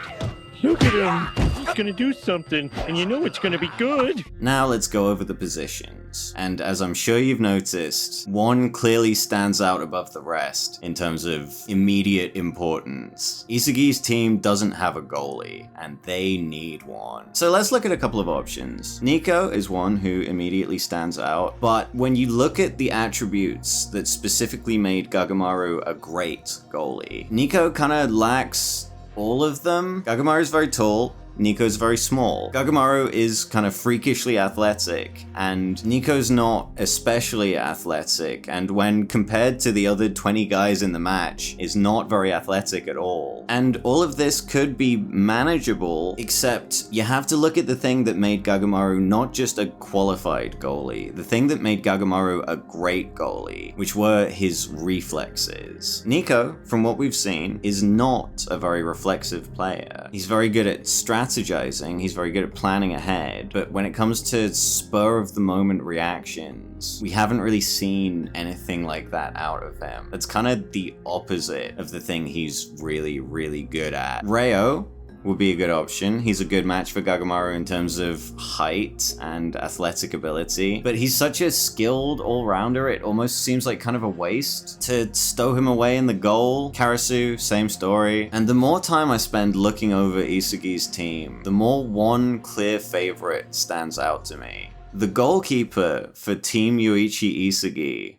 Look at him. He's gonna do something, and you know it's gonna be good. Now let's go over the positions. And as I'm sure you've noticed, one clearly stands out above the rest in terms of immediate importance. Isagi's team doesn't have a goalie, and they need one. So let's look at a couple of options. Nico is one who immediately stands out, but when you look at the attributes that specifically made Gagamaru a great goalie, Nico kind of lacks all of them, Gagamaru is very tall, Nico's very small. Gagamaru is kind of freakishly athletic, and Nico's not especially athletic, and when compared to the other 20 guys in the match, is not very athletic at all. And all of this could be manageable, except you have to look at the thing that made Gagamaru not just a qualified goalie, the thing that made Gagamaru a great goalie, which were his reflexes. Nico, from what we've seen, is not a very reflexive player. He's very good at strategizing, he's very good at planning ahead, but when it comes to spur of the moment reactions, we haven't really seen anything like that out of him. That's kind of the opposite of the thing he's really, really good at. Reo would be a good option. He's a good match for Gagamaru in terms of height and athletic ability, but he's such a skilled all-rounder, it almost seems like kind of a waste to stow him away in the goal. Karasu, same story. And the more time I spend looking over Isugi's team, the more one clear favorite stands out to me. The goalkeeper for Team Yoichi Isugi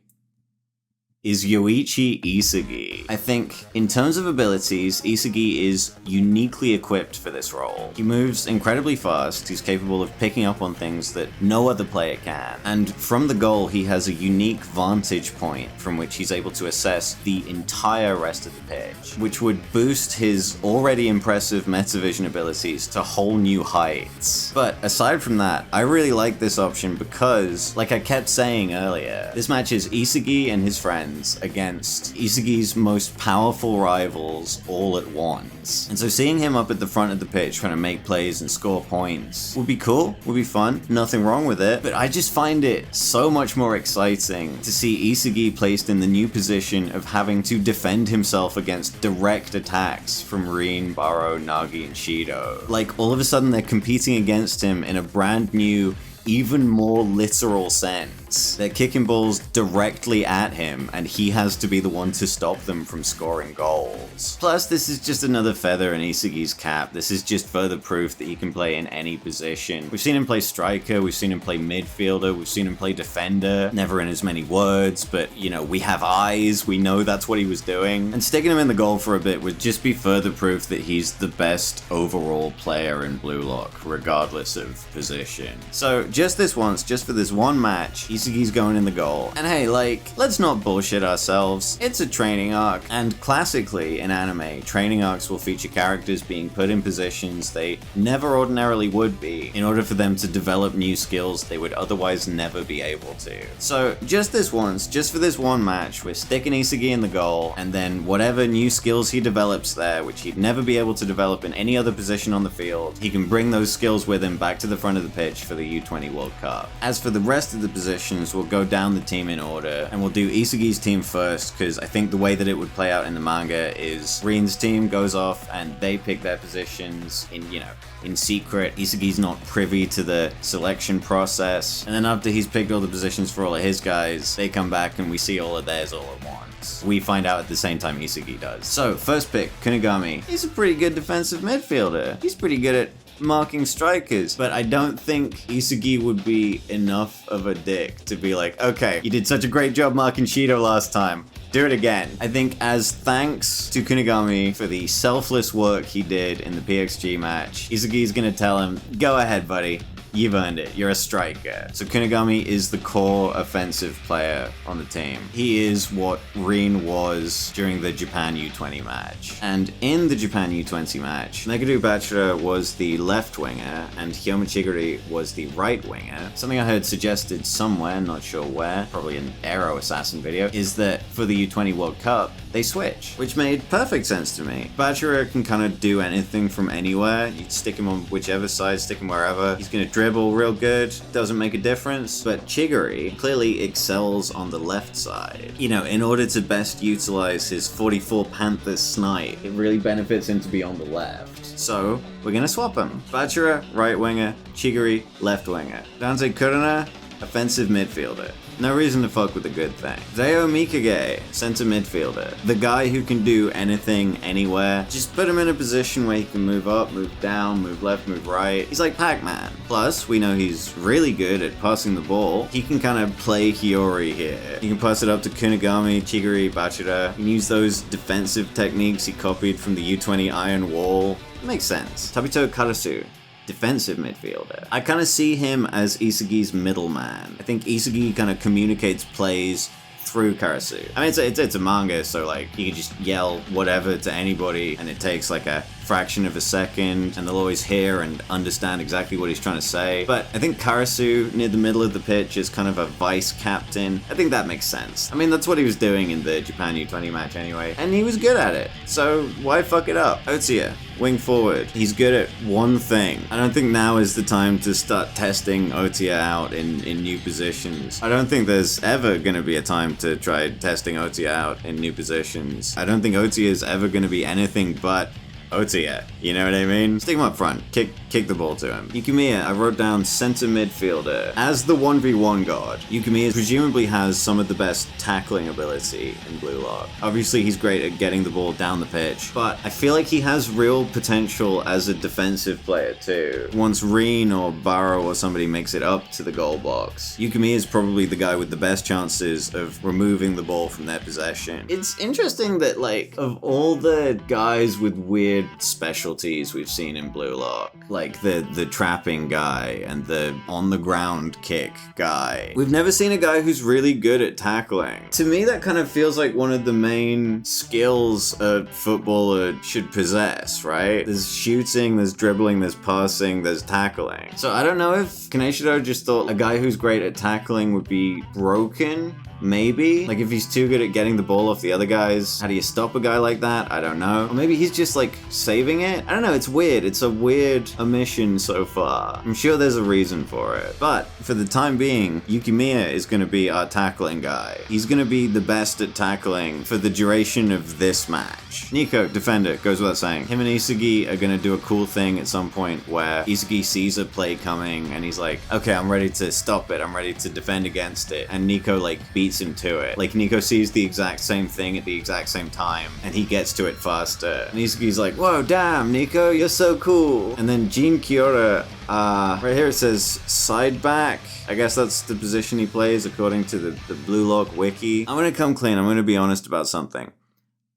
is Yoichi Isugi. I think, in terms of abilities, Isugi is uniquely equipped for this role. He moves incredibly fast, he's capable of picking up on things that no other player can, and from the goal he has a unique vantage point from which he's able to assess the entire rest of the pitch, which would boost his already impressive metavision abilities to whole new heights. But aside from that, I really like this option because, like I kept saying earlier, this match is Isugi and his friends against Isugi's most powerful rivals all at once. And so seeing him up at the front of the pitch trying to make plays and score points would be cool, would be fun, nothing wrong with it, but I just find it so much more exciting to see Isugi placed in the new position of having to defend himself against direct attacks from Rin, Baro, Nagi, and Shido. Like, all of a sudden they're competing against him in a brand new, even more literal sense. They're kicking balls directly at him, and he has to be the one to stop them from scoring goals. Plus, this is just another feather in Isugi's cap. This is just further proof that he can play in any position. We've seen him play striker, we've seen him play midfielder, we've seen him play defender. Never in as many words, but, you know, we have eyes, we know that's what he was doing. And sticking him in the goal for a bit would just be further proof that he's the best overall player in Blue Lock, regardless of position. So, just this once, just for this one match, Isugi's going in the goal. And hey, like, let's not bullshit ourselves. It's a training arc, and classically in anime, training arcs will feature characters being put in positions they never ordinarily would be in order for them to develop new skills they would otherwise never be able to. So just this once, just for this one match, we're sticking Isugi in the goal, and then whatever new skills he develops there, which he'd never be able to develop in any other position on the field, he can bring those skills with him back to the front of the pitch for the U20 World Cup. As for the rest of the positions, we'll go down the team in order, and we'll do Isugi's team first, because I think the way that it would play out in the manga is Rin's team goes off and they pick their positions in, you know, in secret. Isugi's not privy to the selection process, and then after he's picked all the positions for all of his guys, they come back and we see all of theirs all at once. We find out at the same time Isugi does. So, first pick, Kunigami. He's a pretty good defensive midfielder. He's pretty good at marking strikers, but I don't think Isugi would be enough of a dick to be like, okay, you did such a great job marking Shido last time, do it again. I think as thanks to Kunigami for the selfless work he did in the PXG match, Isugi's gonna tell him, go ahead buddy, you've earned it, you're a striker. So Kunigami is the core offensive player on the team. He is what Rin was during the Japan U20 match. And in the Japan U20 match, Negadu Bachira was the left winger and Hyoma Chiguri was the right winger. Something I heard suggested somewhere, not sure where, probably an Aero Assassin video, is that for the U20 World Cup, they switch, which made perfect sense to me. Bachira can kind of do anything from anywhere. You stick him on whichever side, stick him wherever. He's gonna dribble real good, doesn't make a difference. But Chiguri clearly excels on the left side. You know, in order to best utilize his 44 Panther snipe, it really benefits him to be on the left. So, we're gonna swap him. Bachira, right winger, Chiguri, left winger. Danze Kurana, offensive midfielder. No reason to fuck with a good thing. Deo Mikage, center midfielder. The guy who can do anything, anywhere. Just put him in a position where he can move up, move down, move left, move right. He's like Pac-Man. Plus, we know he's really good at passing the ball. He can kind of play Hiyori here. He can pass it up to Kunigami, Chigiri, Bachira. He can use those defensive techniques he copied from the U20 Iron Wall. It makes sense. Tabito Karasu, defensive midfielder. I kind of see him as Isagi's middleman. I think Isagi kind of communicates plays through Karasu. I mean, it's a manga, so like you can just yell whatever to anybody and it takes like a fraction of a second and they'll always hear and understand exactly what he's trying to say. But I think Karasu near the middle of the pitch is kind of a vice captain. I think that makes sense. I mean, that's what he was doing in the Japan U20 match anyway, and he was good at it. So why fuck it up? Otsuya, wing forward. He's good at one thing. I don't think now is the time to start testing Otsuya out in new positions. I don't think there's ever going to be a time to try testing Otsuya out in new positions. I don't think Otsuya is ever going to be anything but Otsuya, you know what I mean? Stick him up front, kick the ball to him. Yukimiya, I wrote down center midfielder. As the 1v1 god, Yukimiya presumably has some of the best tackling ability in Blue Lock. Obviously he's great at getting the ball down the pitch, but I feel like he has real potential as a defensive player too. Once Reen or Barrow or somebody makes it up to the goal box, Yukimiya is probably the guy with the best chances of removing the ball from their possession. It's interesting that like, of all the guys with weird specialties we've seen in Blue Lock, like the trapping guy and the on the ground kick guy, we've never seen a guy who's really good at tackling. To me, that kind of feels like one of the main skills a footballer should possess, right? There's shooting, there's dribbling, there's passing, there's tackling. So I don't know if Kaneshiro just thought a guy who's great at tackling would be broken. Maybe. Like if he's too good at getting the ball off the other guys, how do you stop a guy like that? I don't know. Or maybe he's just like saving it? I don't know, it's weird. It's a weird omission so far. I'm sure there's a reason for it. But for the time being, Yukimiya is going to be our tackling guy. He's going to be the best at tackling for the duration of this match. Nico, defender, goes without saying. Him and Isagi are going to do a cool thing at some point where Isagi sees a play coming and he's like, okay, I'm ready to stop it. I'm ready to defend against it. And Nico like beats him to it. Like Nico sees the exact same thing at the exact same time and he gets to it faster. And Isagi's like, whoa, damn, Nico, you're so cool. And then Jin Kiora, right here it says side back. I guess that's the position he plays according to the Blue Lock wiki. I'm gonna come clean. I'm gonna be honest about something.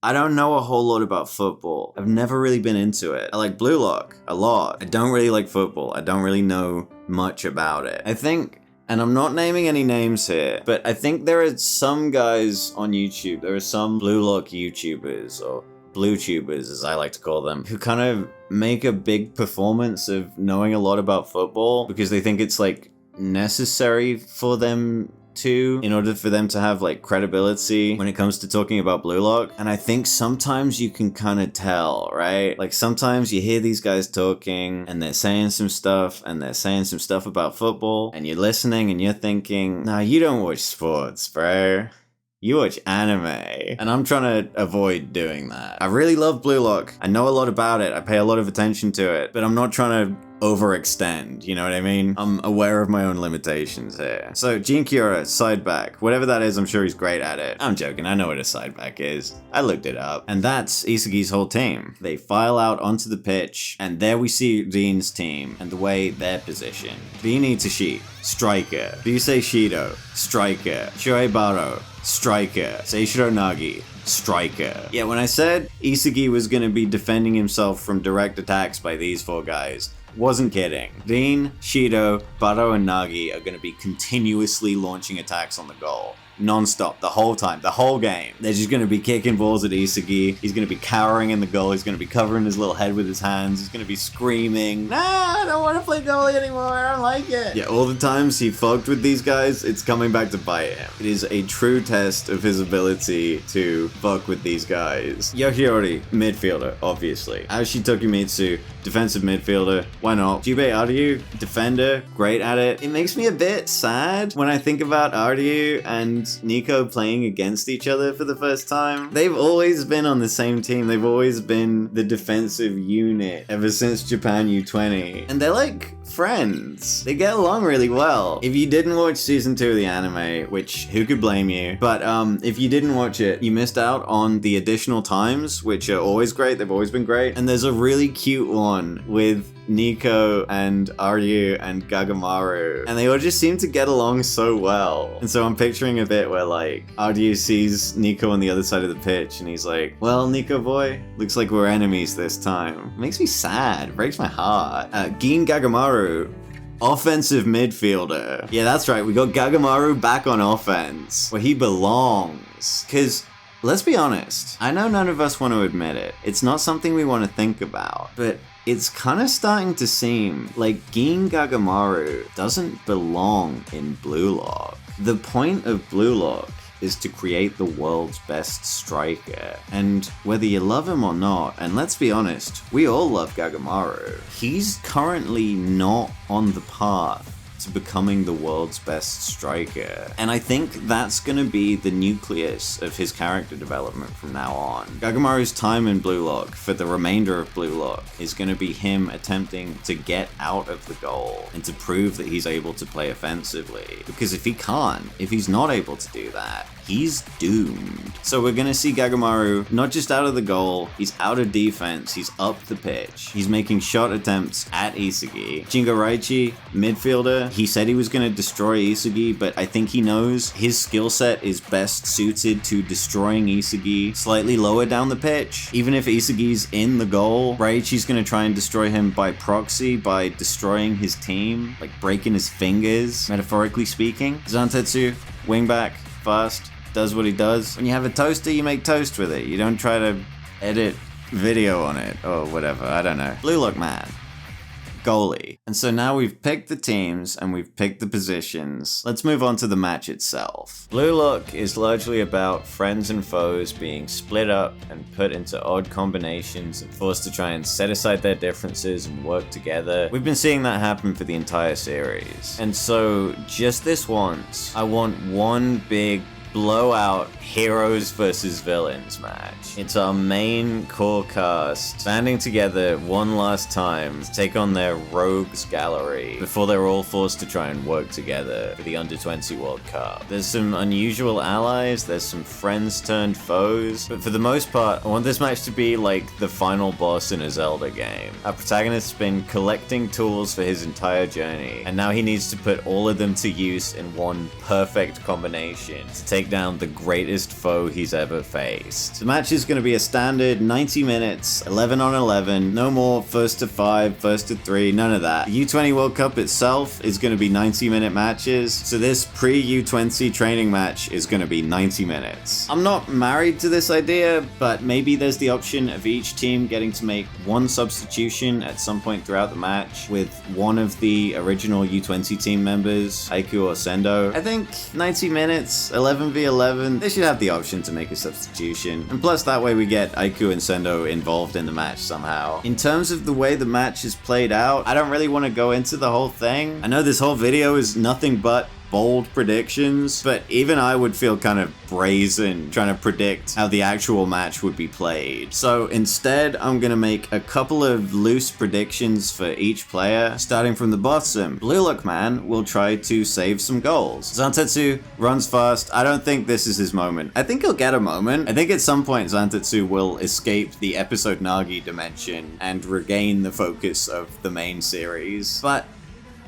I don't know a whole lot about football. I've never really been into it. I like Blue Lock a lot. I don't really like football. I don't really know much about it. I think, and I'm not naming any names here, but I think there are some guys on YouTube, there are some Blue Lock YouTubers, or Blue Tubers as I like to call them, who kind of make a big performance of knowing a lot about football because they think it's like necessary for them to, in order for them to have like credibility when it comes to talking about Blue Lock. And I think sometimes you can kind of tell, right? Like sometimes you hear these guys talking and they're saying some stuff and they're saying some stuff about football and you're listening and you're thinking, nah, you don't watch sports, bro. You watch anime. And I'm trying to avoid doing that. I really love Blue Lock. I know a lot about it. I pay a lot of attention to it, but I'm not trying to overextend, you know what I mean? I'm aware of my own limitations here. So Jin Kiora, side back. Whatever that is, I'm sure he's great at it. I'm joking, I know what a side back is. I looked it up. And that's Isagi's whole team. They file out onto the pitch, and there we see Rin's team and the way they're positioned. Rin Itachi, striker. Ryusei Shido, striker. Shohei Baro, striker. Seishiro Nagi, striker. Yeah, when I said Isagi was going to be defending himself from direct attacks by these four guys, wasn't kidding. Rin, Shido, Baro, and Nagi are going to be continuously launching attacks on the goal. Non-stop, the whole time, the whole game. They're just going to be kicking balls at Isagi. He's going to be cowering in the goal. He's going to be covering his little head with his hands. He's going to be screaming, nah, I don't want to play goalie anymore. I don't like it. Yeah, all the times he fucked with these guys, it's coming back to bite him. It is a true test of his ability to fuck with these guys. Yakiori, midfielder, obviously. Aoshi Tokimitsu, defensive midfielder. Why not? Jubei Aryu, defender, great at it. It makes me a bit sad when I think about Aryu and and Nico playing against each other for the first time. They've always been on the same team. They've always been the defensive unit ever since Japan U20. And they're like friends. They get along really well. If you didn't watch season 2 of the anime, which who could blame you, but if you didn't watch it, you missed out on the additional times, which are always great. They've always been great. And there's a really cute one with Nico and Aryu and Gagamaru, and they all just seem to get along so well. And so I'm picturing a bit where like Aryu sees Nico on the other side of the pitch and he's like, well, Nico boy, looks like we're enemies this time. It makes me sad. It breaks my heart. Gin Gagamaru, offensive midfielder. Yeah, that's right. We got Gagamaru back on offense where he belongs. Because let's be honest, I know none of us want to admit it. It's not something we want to think about, but it's kind of starting to seem like Gin Gagamaru doesn't belong in Blue Lock. The point of Blue Lock is to create the world's best striker. And whether you love him or not, and let's be honest, we all love Gagamaru, he's currently not on the path to becoming the world's best striker. And I think that's gonna be the nucleus of his character development from now on. Gagamaru's time in Blue Lock for the remainder of Blue Lock is gonna be him attempting to get out of the goal and to prove that he's able to play offensively. Because if he can't, if he's not able to do that, he's doomed. So we're gonna see Gagamaru not just out of the goal, he's out of defense, he's up the pitch, he's making shot attempts at Isagi. Jingaraichi, midfielder, he said he was gonna destroy Isagi, but I think he knows his skill set is best suited to destroying Isagi slightly lower down the pitch. Even if Isagi's in the goal, Raichi's gonna try and destroy him by proxy, by destroying his team, like breaking his fingers, metaphorically speaking. Zantetsu, wingback, fast, does what he does. When you have a toaster, you make toast with it. You don't try to edit video on it or whatever. I don't know. Blue Lock man. Goalie. And so now we've picked the teams and we've picked the positions. Let's move on to the match itself. Blue Lock is largely about friends and foes being split up and put into odd combinations and forced to try and set aside their differences and work together. We've been seeing that happen for the entire series. And so just this once, I want one big blowout heroes versus villains match. It's our main core cast banding together one last time to take on their rogues gallery before they're all forced to try and work together for the Under-20 World Cup. There's some unusual allies, there's some friends turned foes, but for the most part, I want this match to be like the final boss in a Zelda game. Our protagonist's been collecting tools for his entire journey, and now he needs to put all of them to use in one perfect combination to take down the greatest foe he's ever faced. The match is going to be a standard 90 minutes, 11 on 11, no more first to 5, first to 3, none of that. The U20 World Cup itself is going to be 90-minute matches, so this pre-U20 training match is going to be 90 minutes. I'm not married to this idea, but maybe there's the option of each team getting to make one substitution at some point throughout the match with one of the original U20 team members, Aiku or Sendo. I think 90 minutes, 11v11, they should have the option to make a substitution. And plus that way we get Aiku and Sendo involved in the match somehow. In terms of the way the match is played out, I don't really want to go into the whole thing. I know this whole video is nothing but bold predictions, but even I would feel kind of brazen trying to predict how the actual match would be played. So instead, I'm gonna make a couple of loose predictions for each player. Starting from the bottom, Blue Lock man will try to save some goals. Zantetsu runs fast. I don't think this is his moment. I think he'll get a moment. I think at some point Zantetsu will escape the episode Nagi dimension and regain the focus of the main series, but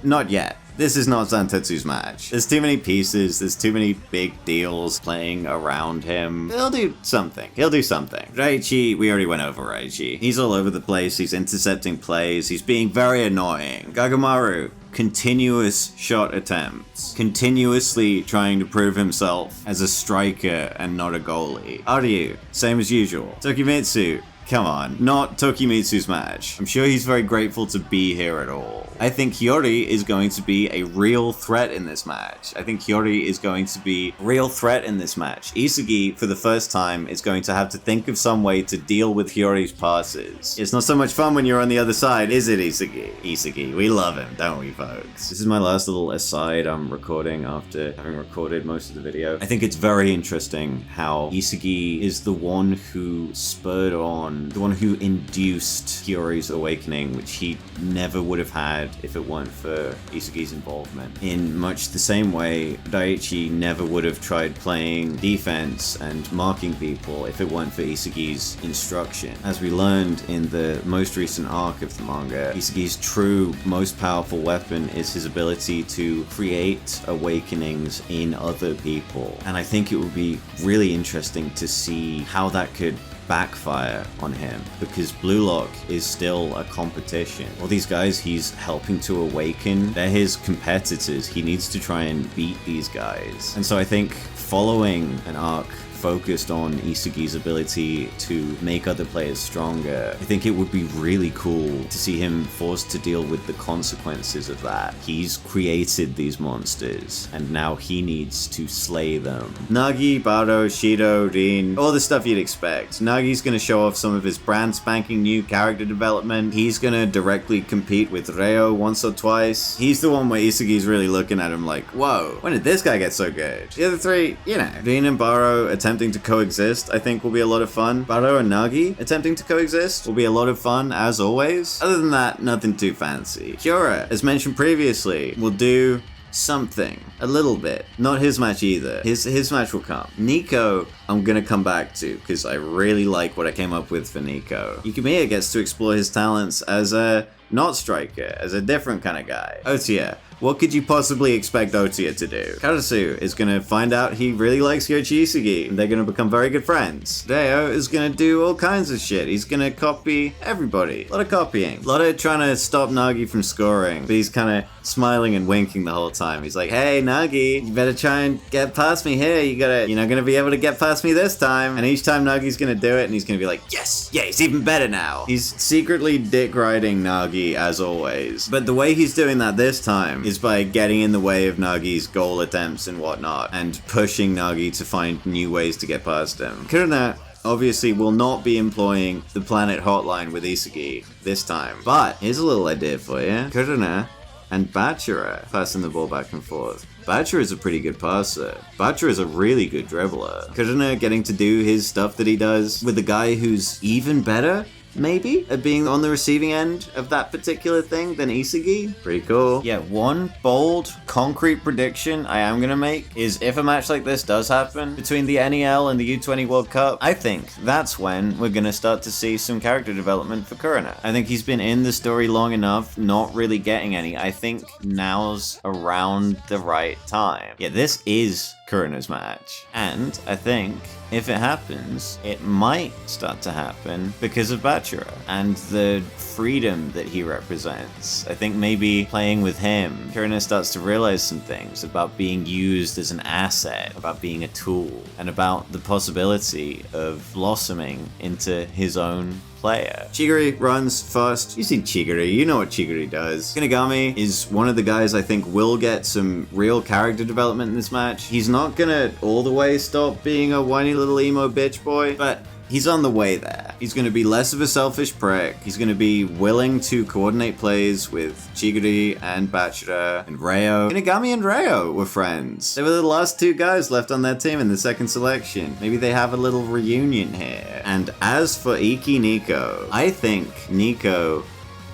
not yet. This is not Zantetsu's match. There's too many pieces, there's too many big deals playing around him. He'll do something. He'll do something. Raichi, we already went over Raichi. He's all over the place, he's intercepting plays, he's being very annoying. Gagamaru, continuous shot attempts. Continuously trying to prove himself as a striker and not a goalie. Aryu, same as usual. Tokimitsu, come on. Not Tokimitsu's match. I'm sure he's very grateful to be here at all. I think Hiyori is going to be a real threat in this match. I think Hiyori is going to be a real threat in this match. Isagi, for the first time, is going to have to think of some way to deal with Hiyori's passes. It's not so much fun when you're on the other side, is it, Isagi? Isagi, we love him, don't we, folks? This is my last little aside I'm recording after having recorded most of the video. I think it's very interesting how Isagi is the one who spurred on, the one who induced Hiyori's awakening, which he never would have had if it weren't for Isagi's involvement. In much the same way, Daiichi never would have tried playing defense and marking people if it weren't for Isagi's instruction. As we learned in the most recent arc of the manga, Isagi's true, most powerful weapon is his ability to create awakenings in other people. And I think it would be really interesting to see how that could backfire on him, because Blue Lock is still a competition. All these guys he's helping to awaken, they're his competitors. He needs to try and beat these guys. And so I think following an arc focused on Isagi's ability to make other players stronger, I think it would be really cool to see him forced to deal with the consequences of that. He's created these monsters, and now he needs to slay them. Nagi, Baro, Shido, Rin, all the stuff you'd expect. Nagi's gonna show off some of his brand spanking new character development. He's gonna directly compete with Reo once or twice. He's the one where Isagi's really looking at him like, whoa, when did this guy get so good? The other three, you know, Rin and Baro attempting to coexist, I think will be a lot of fun. Baro and Nagi attempting to coexist will be a lot of fun, as always. Other than that, nothing too fancy. Kyura, as mentioned previously, will do something. A little bit. Not his match either. His match will come. Nico, I'm gonna come back to, because I really like what I came up with for Nico. Yukimiya gets to explore his talents as a not striker, as a different kind of guy. Otia. What could you possibly expect Otia to do? Karasu is gonna find out he really likes Yoichi Isagi, and they're gonna become very good friends. Reo is gonna do all kinds of shit. He's gonna copy everybody. A lot of copying. A lot of trying to stop Nagi from scoring, but he's kind of smiling and winking the whole time. He's like, hey, Nagi, you better try and get past me here. You're not gonna be able to get past me this time. And each time Nagi's gonna do it, and he's gonna be like, yes, yeah, he's even better now. He's secretly dick riding Nagi, as always. But the way he's doing that this time is by getting in the way of Nagi's goal attempts and whatnot, and pushing Nagi to find new ways to get past him. Kurina obviously will not be employing the planet hotline with Isagi this time. But here's a little idea for you. Kurina and Bachira passing the ball back and forth. Bachira is a pretty good passer. Bachira is a really good dribbler. Kurina getting to do his stuff that he does with a guy who's even better, maybe, at being on the receiving end of that particular thing than Isagi. Pretty cool. Yeah, one bold, concrete prediction I am gonna make is if a match like this does happen between the NEL and the U20 World Cup, I think that's when we're gonna start to see some character development for Kurina. I think he's been in the story long enough, not really getting any. I think now's around the right time. Yeah, this is Kurina's match. And I think if it happens, it might start to happen because of Bachira and the freedom that he represents. I think maybe playing with him, Kurina starts to realize some things about being used as an asset, about being a tool, and about the possibility of blossoming into his own player. Chigiri runs fast. You see Chigiri, you know what Chigiri does. Shinigami is one of the guys I think will get some real character development in this match. He's not gonna all the way stop being a whiny little emo bitch boy, but he's on the way there. He's going to be less of a selfish prick. He's going to be willing to coordinate plays with Chigiri and Bachira and Reo. Shinigami and Reo were friends. They were the last two guys left on that team in the second selection. Maybe they have a little reunion here. And as for Iki Nico, I think Nico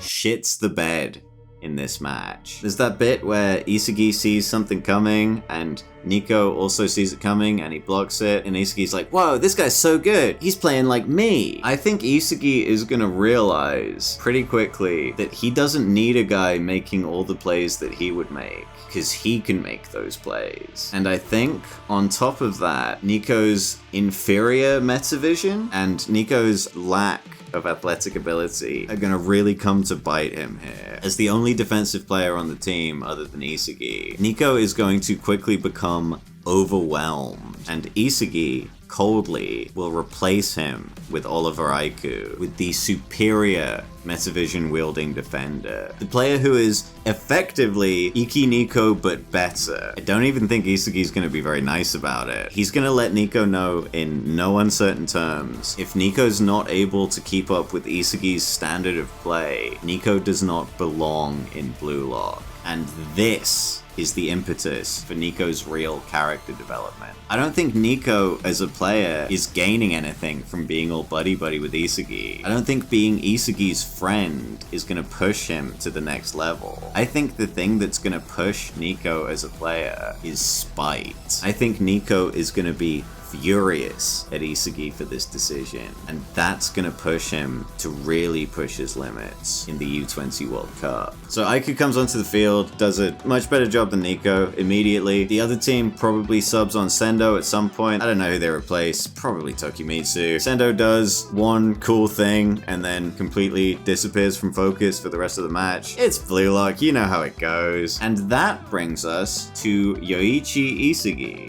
shits the bed in this match. There's that bit where Isagi sees something coming and Nico also sees it coming and he blocks it, and Isagi's like, whoa, this guy's so good. He's playing like me. I think Isagi is gonna realize pretty quickly that he doesn't need a guy making all the plays that he would make, because he can make those plays. And I think on top of that, Nico's inferior metavision and Nico's lack of athletic ability are gonna really come to bite him here. As the only defensive player on the team other than Isagi, Nico is going to quickly become overwhelmed, and Isagi coldly will replace him with Oliver Aiku, with the superior Metavision wielding defender. The player who is effectively Iki Nico but better. I don't even think Isagi's going to be very nice about it. He's going to let Nico know in no uncertain terms, if Nico's not able to keep up with Isagi's standard of play, Nico does not belong in Blue Lock. And this is the impetus for Nico's real character development. I don't think Nico as a player is gaining anything from being all buddy-buddy with Isagi. I don't think being Isagi's friend is going to push him to the next level. I think the thing that's going to push Nico as a player is spite. I think Nico is going to be furious at Isagi for this decision, and that's gonna push him to really push his limits in the U20 World Cup. So Aiku comes onto the field, does a much better job than Nico immediately. The other team probably subs on Sendo at some point. I don't know who they replace, probably Tokimitsu. Sendo does one cool thing and then completely disappears from focus for the rest of the match. It's Blue Lock, you know how it goes. And that brings us to Yoichi Isagi.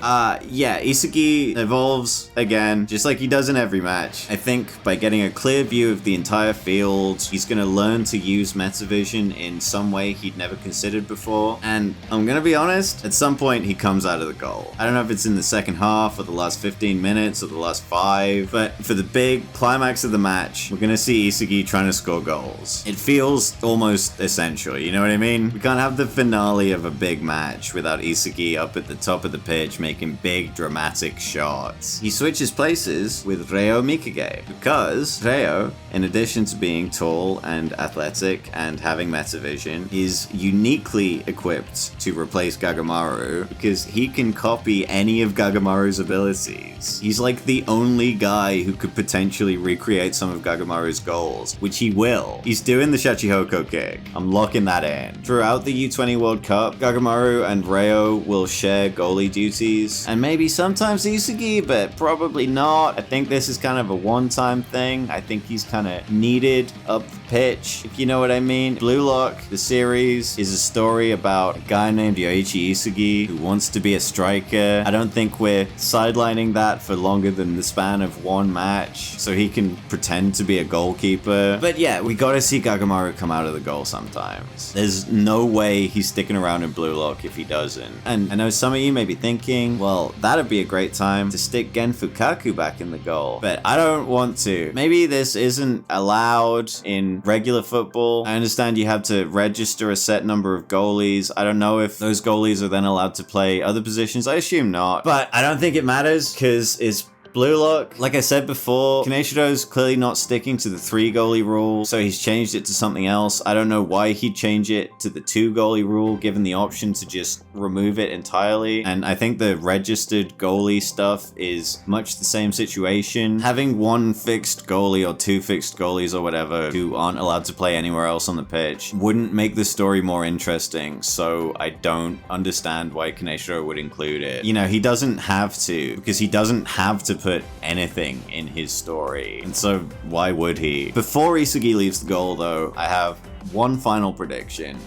Yeah, Isagi evolves again, just like he does in every match. I think by getting a clear view of the entire field, he's going to learn to use Metavision in some way he'd never considered before. And I'm going to be honest, at some point he comes out of the goal. I don't know if it's in the second half or the last 15 minutes or the last 5, but for the big climax of the match, we're going to see Isagi trying to score goals. It feels almost essential, you know what I mean? We can't have the finale of a big match without Isagi up at the top of the pitch making big dramatic shots. He switches places with Reo Mikage because Reo, in addition to being tall and athletic and having Metavision, is uniquely equipped to replace Gagamaru because he can copy any of Gagamaru's abilities. He's like the only guy who could potentially recreate some of Gagamaru's goals, which he will. He's doing the Shachihoko kick. I'm locking that in. Throughout the U20 World Cup, Gagamaru and Reo will share goalie duties, and maybe sometimes Isagi, but probably not. I think this is kind of a one-time thing. I think he's kind of needed up the pitch, if you know what I mean. Blue Lock, the series, is a story about a guy named Yoichi Isagi who wants to be a striker. I don't think we're sidelining that for longer than the span of one match, so he can pretend to be a goalkeeper. But yeah, we gotta see Gagamaru come out of the goal sometimes. There's no way he's sticking around in Blue Lock if he doesn't. And I know some of you may be thinking, well, that'd be a great time to stick Gen Fukaku back in the goal, but I don't want to. Maybe this isn't allowed in regular football. I understand you have to register a set number of goalies. I don't know if those goalies are then allowed to play other positions. I assume not, but I don't think it matters because it's Blue Lock. Like I said before, Kaneshiro clearly not sticking to the 3 goalie rule, so he's changed it to something else. I don't know why he'd change it to the 2 goalie rule, given the option to just remove it entirely. And I think the registered goalie stuff is much the same situation. Having 1 fixed goalie or 2 fixed goalies or whatever who aren't allowed to play anywhere else on the pitch wouldn't make the story more interesting, so I don't understand why Kaneshiro would include it. You know, he doesn't have to, because he doesn't have to put anything in his story, and so why would he? Before Isagi leaves the goal though, I have one final prediction.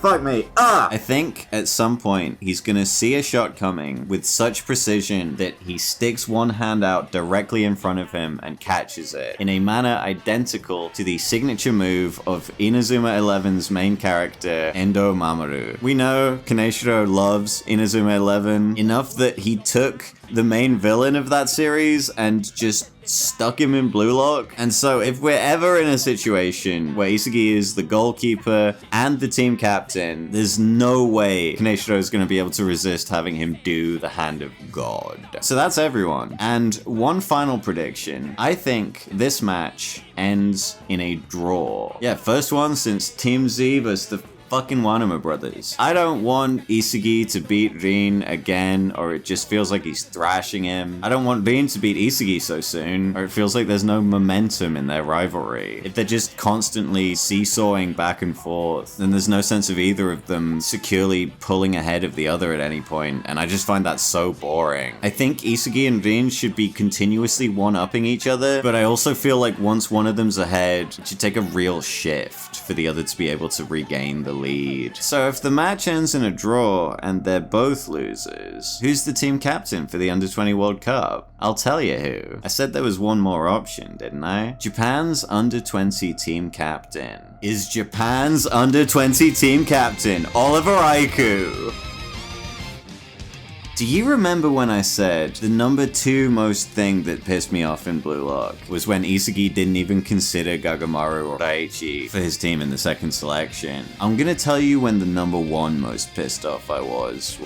Fuck me. I think at some point he's gonna see a shot coming with such precision that he sticks one hand out directly in front of him and catches it in a manner identical to the signature move of Inazuma 11's main character, Endo Mamoru. We know Kaneshiro loves Inazuma 11 enough that he took the main villain of that series and just stuck him in Blue Lock. And so if we're ever in a situation where Isagi is the goalkeeper and the team captain, there's no way Kaneshiro is going to be able to resist having him do the Hand of God. So that's everyone. And one final prediction. I think this match ends in a draw. Yeah, first one since Team Z versus the fucking Wanama brothers. I don't want Isagi to beat Rin again, or it just feels like he's thrashing him. I don't want Rin to beat Isagi so soon, or it feels like there's no momentum in their rivalry. If they're just constantly seesawing back and forth, then there's no sense of either of them securely pulling ahead of the other at any point, and I just find that so boring. I think Isagi and Rin should be continuously one-upping each other, but I also feel like once one of them's ahead, it should take a real shift for the other to be able to regain the lead. So if the match ends in a draw and they're both losers, who's the team captain for the Under-20 World Cup? I'll tell you who. I said there was one more option, didn't I? Japan's Under-20 team captain. Is Japan's Under-20 team captain Oliver Aiku? Do you remember when I said the number 2 most thing that pissed me off in Blue Lock was when Isagi didn't even consider Gagamaru or Daichi for his team in the second selection? I'm gonna tell you when the number 1 most pissed off I was.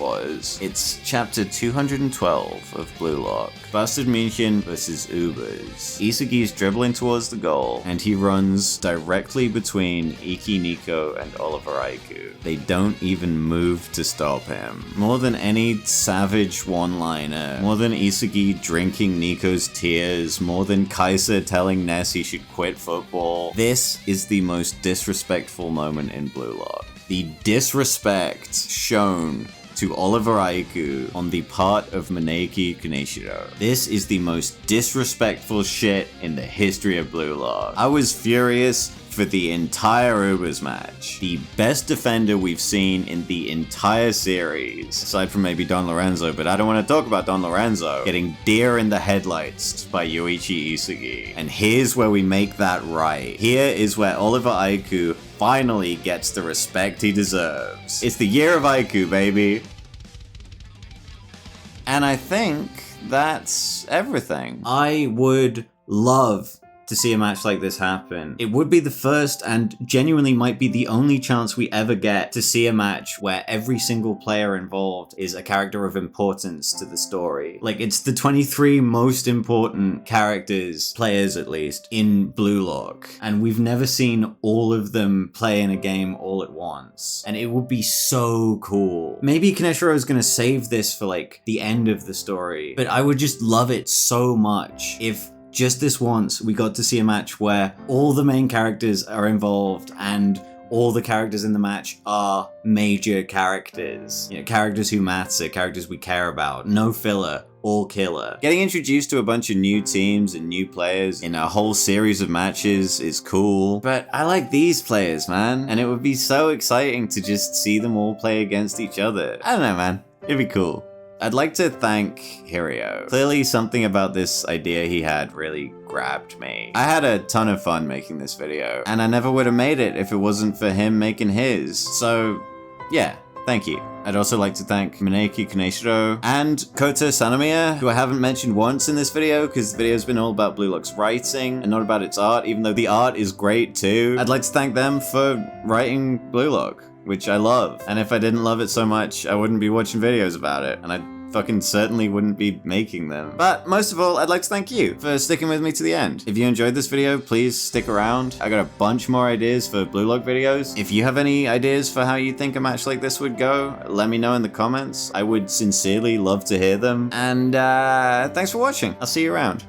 It's chapter 212 of Blue Lock. Busted München versus Ubers. Isagi's dribbling towards the goal, and he runs directly between Iki Nico and Oliver Aiku. They don't even move to stop him. More than any savage one-liner, more than Isagi drinking Nico's tears, more than Kaiser telling Ness he should quit football, this is the most disrespectful moment in Blue Lock. The disrespect shown to Oliver Aiku on the part of Maneki Kaneshiro. This is the most disrespectful shit in the history of Blue Lock. I was furious for the entire Ubers match. The best defender we've seen in the entire series, aside from maybe Don Lorenzo, but I don't want to talk about Don Lorenzo, getting deer in the headlights by Yoichi Isagi. And here's where we make that right. Here is where Oliver Aiku finally gets the respect he deserves. It's the year of Aiku, baby. And I think that's everything. I would love to see a match like this happen. It would be the first and genuinely might be the only chance we ever get to see a match where every single player involved is a character of importance to the story. Like, it's the 23 most important characters, players at least, in Blue Lock, and we've never seen all of them play in a game all at once. And it would be so cool. Maybe Kaneshiro is gonna save this for like the end of the story, but I would just love it so much if just this once we got to see a match where all the main characters are involved and all the characters in the match are major characters. You know, characters who matter, characters we care about. No filler, all killer. Getting introduced to a bunch of new teams and new players in a whole series of matches is cool, but I like these players, man, and it would be so exciting to just see them all play against each other. I don't know, man. It'd be cool. I'd like to thank Hirio. Clearly something about this idea he had really grabbed me. I had a ton of fun making this video, and I never would have made it if it wasn't for him making his. So, yeah, thank you. I'd also like to thank Maneki Kaneshiro and Kota Sanomiya, who I haven't mentioned once in this video because the video's been all about Blue Lock's writing and not about its art, even though the art is great too. I'd like to thank them for writing Blue Lock, which I love. And if I didn't love it so much, I wouldn't be watching videos about it, and I fucking certainly wouldn't be making them. But most of all, I'd like to thank you for sticking with me to the end. If you enjoyed this video, please stick around. I got a bunch more ideas for Blue Lock videos. If you have any ideas for how you think a match like this would go, let me know in the comments. I would sincerely love to hear them. And thanks for watching. I'll see you around.